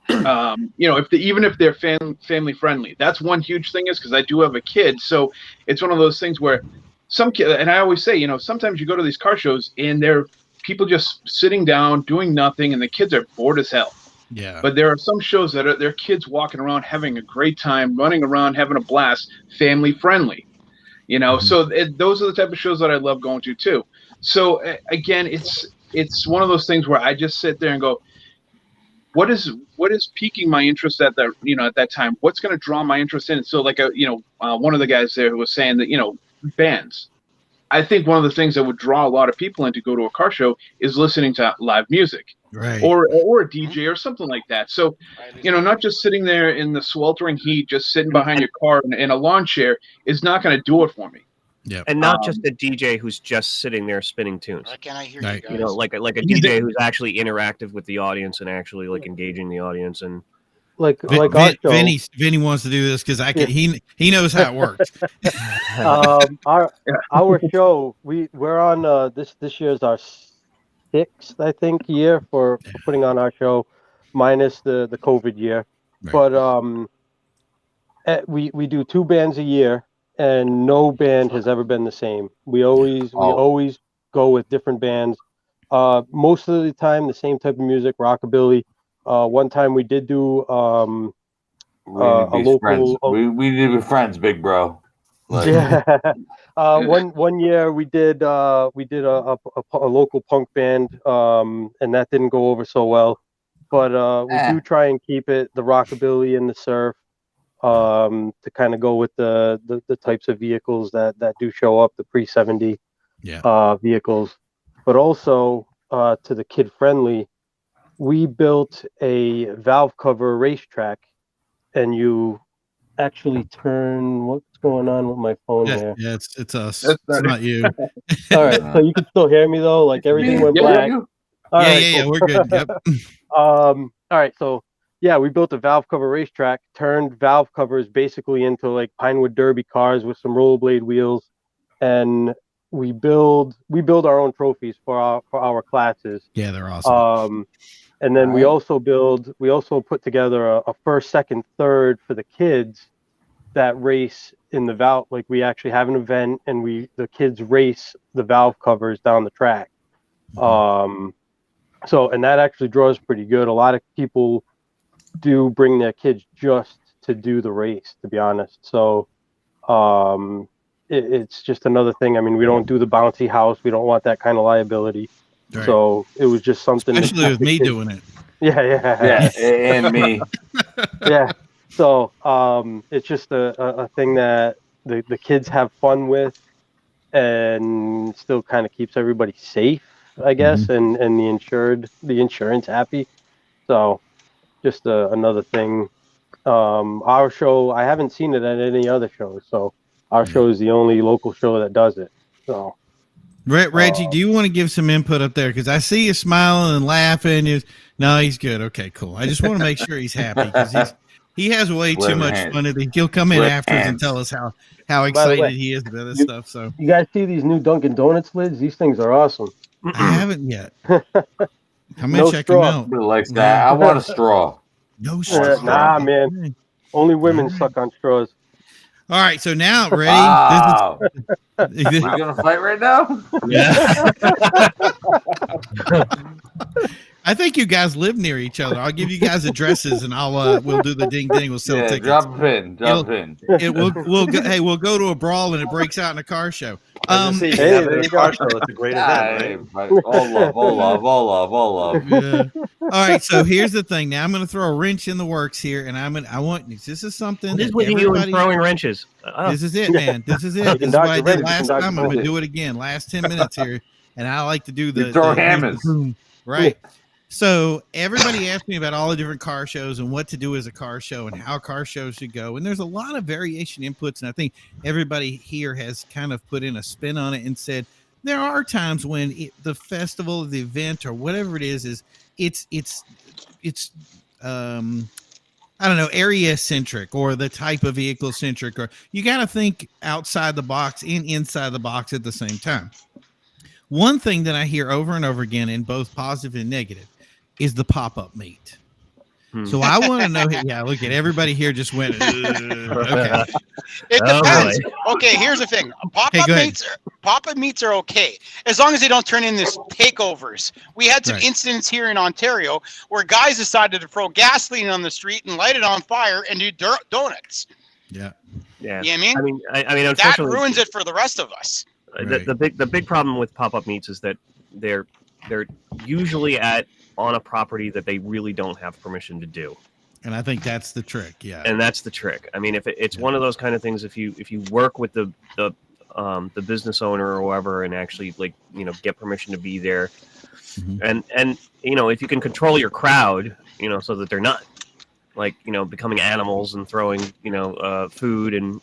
even if they're family friendly. That's one huge thing, is because I do have a kid, so it's one of those things where some kid, and I always say, sometimes you go to these car shows and they're people just sitting down doing nothing, and the kids are bored as hell. Yeah. But there are some shows that are their kids walking around having a great time, running around having a blast, family friendly. So those are the type of shows that I love going to too. So again, it's one of those things where I just sit there and go, what is piquing my interest at that at that time? What's going to draw my interest in? So like one of the guys there who was saying that bands. I think one of the things that would draw a lot of people in to go to a car show is listening to live music, right? Or a DJ or something like that. So, not just sitting there in the sweltering heat, just sitting behind your car in a lawn chair is not going to do it for me. Yeah, and not just a DJ who's just sitting there spinning tunes. Why can't I hear Right. you guys? Like a DJ who's actually interactive with the audience and actually like engaging the audience and. Like our show. Vinny wants to do this because he knows how it works. Our show, we're on this year's our 6th, I think, year for putting on our show, minus the COVID year. Right. But we do 2 bands a year, and no band has ever been the same. We always go with different bands. Most of the time, the same type of music, rockabilly. One time we did do a local. Friends. We did with friends, big bro. Yeah. One year we did a local punk band, and that didn't go over so well. But we do try and keep it the rockabilly and the surf, to kind of go with the types of vehicles that do show up, the pre-70 vehicles, but also to the kid friendly. We built a valve cover racetrack, and you actually turn. What's going on with my phone here? Yeah, it's us. It's not you. All right, so you can still hear me though. Like everything went black. Yeah, we're good. Yep. All right, so yeah, we built a valve cover racetrack, turned valve covers basically into like Pinewood Derby cars with some rollerblade wheels, and we build our own trophies for our classes. Yeah, they're awesome. And then we also put together a first, second, third for the kids that race in the valve. Like we actually have an event, and the kids race the valve covers down the track. And that actually draws pretty good. A lot of people do bring their kids just to do the race, to be honest. So it's just another thing. I mean, we don't do the bouncy house. We don't want that kind of liability. Right. So it was just something. Especially with me doing it. Yeah, and me. Yeah. So it's just a thing that the kids have fun with, and still kind of keeps everybody safe, I guess, and the insurance happy. So just another thing. Our show, I haven't seen it at any other show, so our show is the only local show that does it. So Reggie, do you want to give some input up there? Because I see you smiling and laughing. No, he's good. Okay, cool. I just want to make sure he's happy because he has way too much fun. He'll come in after us and tell us how excited he is about this stuff. So you guys see these new Dunkin' Donuts lids? These things are awesome. I haven't yet. Come in, No check straw. them out. Nobody likes that. I want a straw. No straw. Nah, man. Only women suck on straws. All right, so now, ready? Wow. We're gonna fight right now? Yeah. I think you guys live near each other. I'll give you guys addresses, and we'll do the ding ding. We'll sell tickets. Drop a pin. We'll go to a brawl, and it breaks out in a car show. There you go. It's a great event. Right? All love. Yeah. All right, so here's the thing. Now I'm going to throw a wrench in the works here, and I want this is something. This is with you and throwing wrenches. This is it, man. This is it. This is what I did last time. I'm going to do it again. Last 10 minutes here, and I like to do the throw hammers. Right. So everybody asked me about all the different car shows and what to do as a car show and how car shows should go. And there's a lot of variation inputs. And I think everybody here has kind of put in a spin on it and said there are times when the festival, the event, or whatever it is it's I don't know, area centric or the type of vehicle centric, or you got to think outside the box and inside the box at the same time. One thing that I hear over and over again in both positive and negative is the pop-up meet. So I want to know. Yeah, look at everybody here just went. Okay. It depends. Okay, here's the thing. Pop-up meets are okay as long as they don't turn into takeovers. We had some incidents here in Ontario where guys decided to throw gasoline on the street and light it on fire and do donuts. Yeah. Yeah. You know what I mean? I mean, that ruins it for the rest of us. The big problem with pop-up meets is that they're usually on a property that they really don't have permission to do. And I think that's the trick. Yeah. And that's the trick. I mean, if it's one of those kind of things, if you work with the business owner or whoever and actually get permission to be there, and if you can control your crowd, so that they're not becoming animals and throwing food and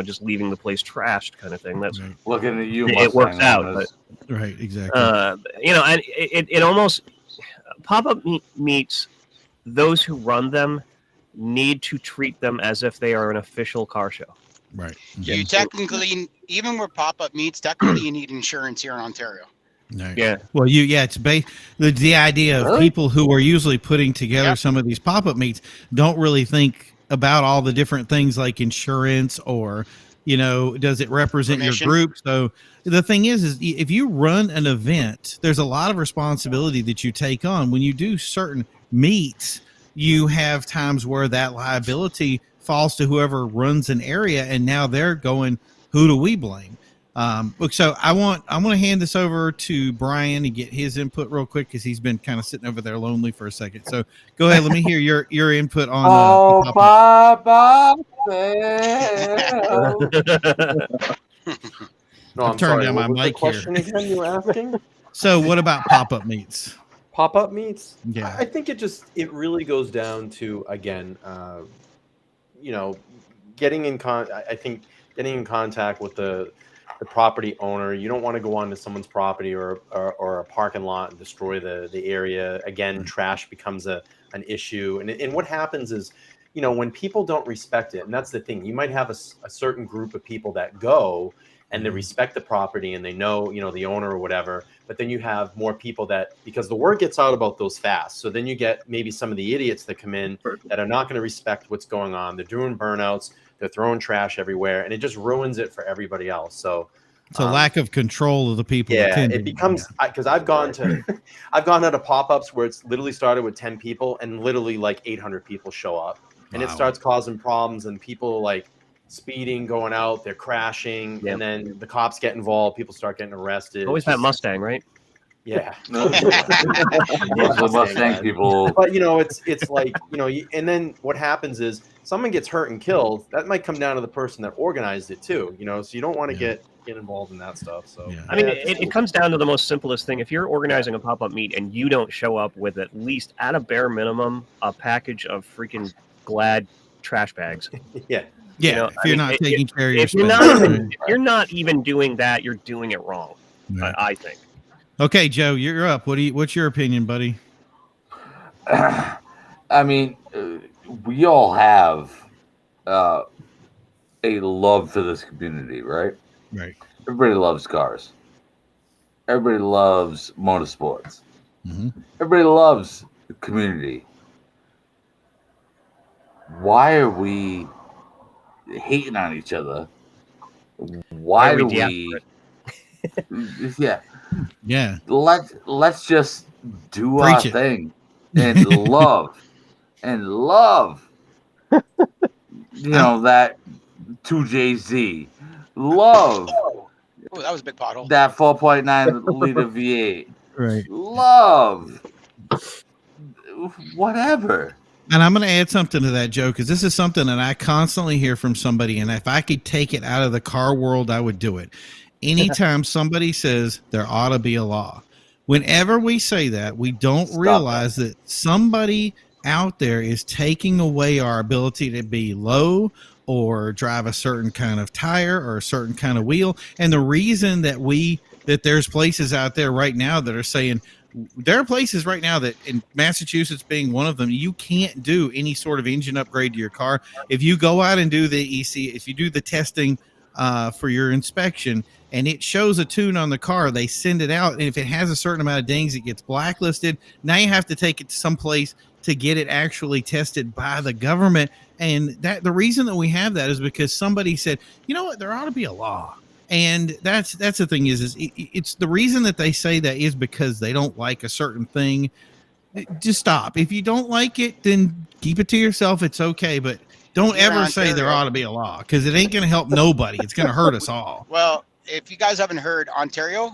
just leaving the place trashed kind of thing. That's looking at you. It works out. But, right. Exactly. And it almost pop-up meets, those who run them need to treat them as if they are an official car show. Right. You technically, even with pop-up meets, technically you need insurance here in Ontario. Right. Yeah. Well, it's the idea of people who are usually putting together some of these pop-up meets don't really think about all the different things like insurance or, does it represent permission. Your group? So the thing is if you run an event, there's a lot of responsibility that you take on. When you do certain meets, you have times where that liability falls to whoever runs an area, and now they're going, who do we blame? So I want to hand this over to Brian to get his input real quick because he's been kind of sitting over there lonely for a second. So go ahead, let me hear your input on. No, I'm turning down my mic here. Question again you were asking? So what about pop-up meets? Pop-up meets? Yeah, I think it really goes down to, again, getting in contact with the property owner. You don't want to go onto someone's property or a parking lot and destroy the area. Again, trash becomes an issue. And what happens is, when people don't respect it, and that's the thing, you might have a certain group of people that go and they respect the property and they know, the owner or whatever, but then you have more people because the word gets out about those fast. So then you get maybe some of the idiots that come in that are not going to respect what's going on. They're doing burnouts. They're throwing trash everywhere, and it just ruins it for everybody else. So it's a lack of control of the people. Yeah, it becomes because I've gone to pop-ups where it's literally started with 10 people, and literally like 800 people show up, and it starts causing problems, and people like speeding, going out, they're crashing, and then the cops get involved. People start getting arrested. Always that Mustang, right? Yeah. Most of the Mustang people. But it's like, and then what happens is someone gets hurt and killed. That might come down to the person that organized it too. So you don't want to get involved in that stuff. So I mean, it comes down to the most simplest thing. If you're organizing a pop-up meet and you don't show up with at least, at a bare minimum, a package of freaking Glad trash bags. Yeah. Yeah. If you're not taking care of your if you're not even doing that, you're doing it wrong. Right. I think. Okay, Joe, you're up. What's your opinion, buddy? I mean, we all have a love for this community, right? Right. Everybody loves cars. Everybody loves motorsports. Mm-hmm. Everybody loves the community. Why are we hating on each other? Why do we? Yeah. Yeah. Let's just do our Preach it. thing and love that 2JZ. Love Oh, that was a big pothole. that 4.9 liter V8. Right. Love whatever. And I'm going to add something to that, Joe, because this is something that I constantly hear from somebody. And if I could take it out of the car world, I would do it. Anytime somebody says there ought to be a law, whenever we say that, we don't realize that somebody out there is taking away our ability to be low or drive a certain kind of tire or a certain kind of wheel. And the reason that there's places out there right now that are saying, there are places right now that, in Massachusetts being one of them, you can't do any sort of engine upgrade to your car. If you go out and do if you do the testing for your inspection and it shows a tune on the car, they send it out. And if it has a certain amount of dings, it gets blacklisted. Now you have to take it to someplace to get it actually tested by the government. And that the reason that we have that is because somebody said, you know what, there ought to be a law. And that's the thing is it's the reason that they say that is because they don't like a certain thing. Just stop. If you don't like it, then keep it to yourself. It's okay. But don't ever say there ought to be a law, because it ain't going to help nobody. It's going to hurt us all. Well, if you guys haven't heard, Ontario,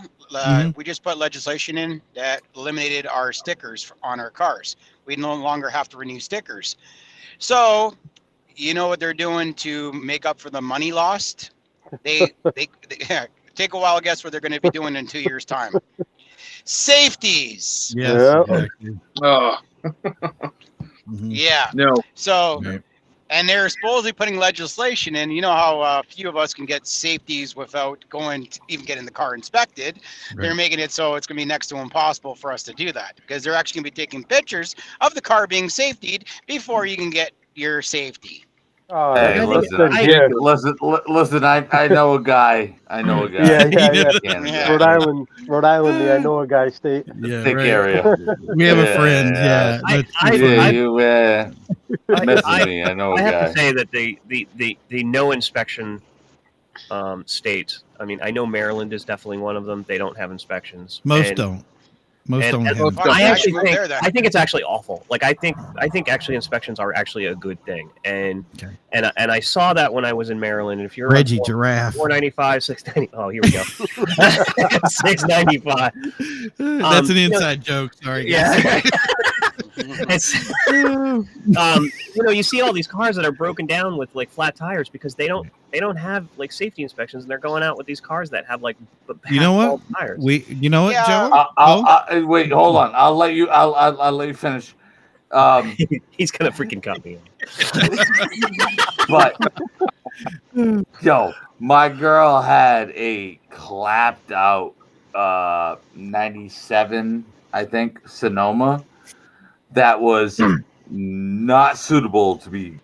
we just put legislation in that eliminated our stickers on our cars. We no longer have to renew stickers. So, you know what they're doing to make up for the money lost? They take a wild guess what they're going to be doing in 2 years' time. Safeties. Yes. Yeah. Exactly. Oh, Yeah. no. So, Right. and they're supposedly putting legislation in. You know how a few of us can get safeties without going to even getting the car inspected. Right. They're making it so it's going to be next to impossible for us to do that, because they're actually going to be taking pictures of the car being safetied before you can get your safety. Oh, Hey, that's listen, a gift. listen. I know a guy. Yeah. Rhode Island. The I know a guy state. Yeah, Take right. care of you. We have a friend. Yeah. Message me. I know a I have guy. to say that the no inspection states. I mean, I know Maryland is definitely one of them. They don't have inspections. Most don't. Most don't have them. I think it's actually awful. Like I think actually inspections are actually a good thing, and I saw that when I was in Maryland. And if you're Reggie Giraffe, 495, 690. Oh, here we go. 695. That's an inside joke. Sorry. Yeah. It's, you see all these cars that are broken down with like flat tires because they don't have like safety inspections, and they're going out with these cars that have like tires. Joe? Wait, hold on. I'll let you finish. He's gonna freaking cut me. But yo, my girl had a clapped out 97, I think, Sonoma that was not suitable to be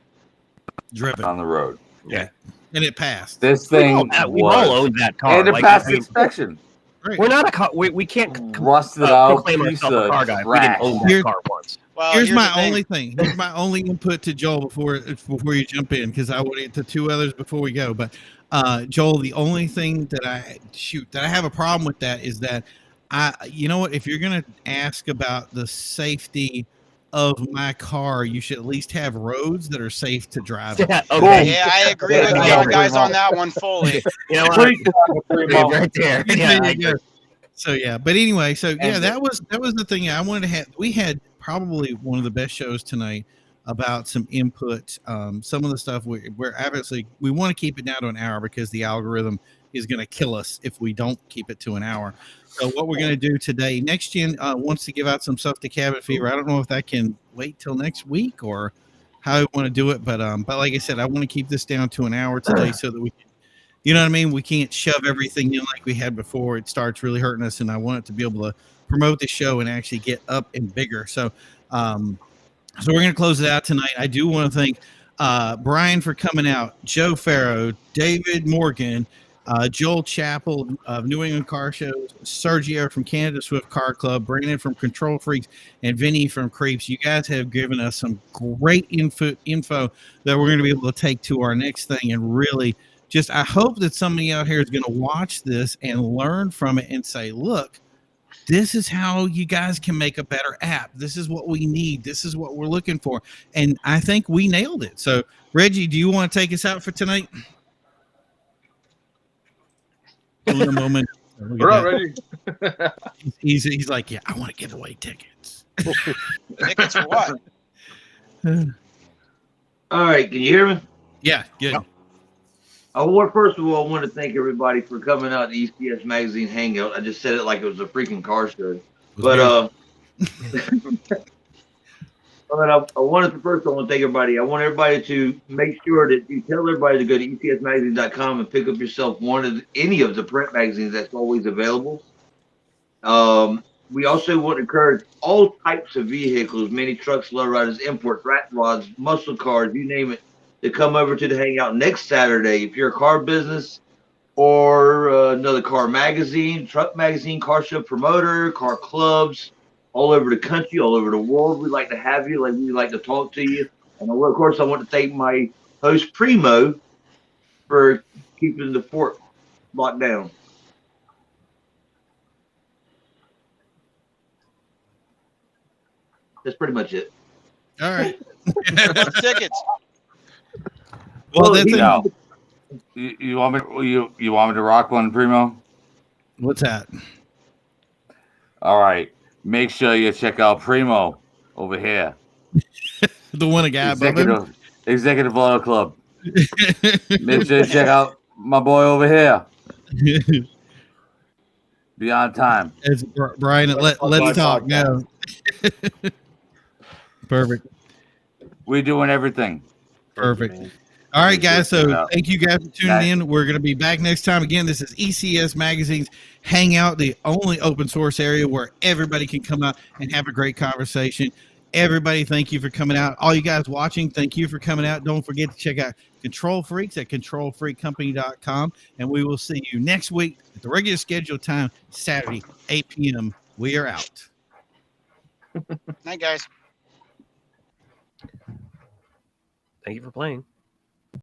driven on the road. Yeah, and it passed. This thing we all owned that car, and it passed inspection. Right. We're not a car. We can't rusted out. Proclaim ourselves a car guy. We didn't own that car once. Well, here's my only thing. Here's my only input to Joel before you jump in, because I want to get to two others before we go. But Joel, the only thing that I have a problem with that is that you know what? If you're gonna ask about the safety of my car, you should at least have roads that are safe to drive. Yeah, okay. Yeah, I agree with you guys on that one fully. You know what? Right there. Yeah, I agree. So yeah, but anyway, so yeah, And that was the thing I wanted to have. We had probably one of the best shows tonight about some input. Some of the stuff we're obviously we want to keep it down to an hour because the algorithm is going to kill us if we don't keep it to an hour. So what we're going to do today, Next Gen wants to give out some stuff to Cabin Fever. I don't know if that can wait till next week or how we want to do it, but like I said, I want to keep this down to an hour today so that we can. You know what I mean? We can't shove everything in like we had before. It starts really hurting us, and I want it to be able to promote the show and actually get up and bigger. So, so we're going to close it out tonight. I do want to thank Brian for coming out, Joe Farrow, David Morgan, Joel Chappell of New England Car Shows, Sergio from Canada Swift Car Club, Brandon from Control Freaks, and Vinny from Creeps. You guys have given us some great info that we're going to be able to take to our next thing and really – just I hope that somebody out here is going to watch this and learn from it and say, look, this is how you guys can make a better app. This is what we need. This is what we're looking for. And I think we nailed it. So, Reggie, do you want to take us out for tonight? In a moment. We're all ready. He's like, yeah, I want to give away tickets. Tickets for what? All right, can you hear me? Yeah, good. Yep. First of all, I want to thank everybody for coming out to ECS Magazine Hangout. I just said it like it was a freaking car show. But I want to thank everybody. I want everybody to make sure that you tell everybody to go to ECSmagazine.com and pick up yourself any of the print magazines that's always available. We also want to encourage all types of vehicles, mini trucks, lowriders, imports, rat rods, muscle cars, you name it, to come over to the Hangout next Saturday. If you're a car business or another car magazine, truck magazine, car show promoter, car clubs, all over the country, all over the world, we'd like to have you. We'd like to talk to you. And of course, I want to thank my host, Primo, for keeping the fort locked down. That's pretty much it. All right. Tickets. Well, that's you want me? You want me to rock one, Primo? What's that? All right. Make sure you check out Primo over here. The one guy above him? Executive Auto Club. Make sure you check out my boy over here. Beyond Time. It's Brian. Let's talk now. Perfect. We're doing everything. Perfect. All right, guys. So thank you guys for tuning in. We're going to be back next time. Again, this is ECS Magazine's Hangout, the only open source area where everybody can come out and have a great conversation. Everybody, thank you for coming out. All you guys watching, thank you for coming out. Don't forget to check out Control Freaks at controlfreakcompany.com. And we will see you next week at the regular scheduled time, Saturday, 8 p.m. We are out. Night, guys. Thank you for playing.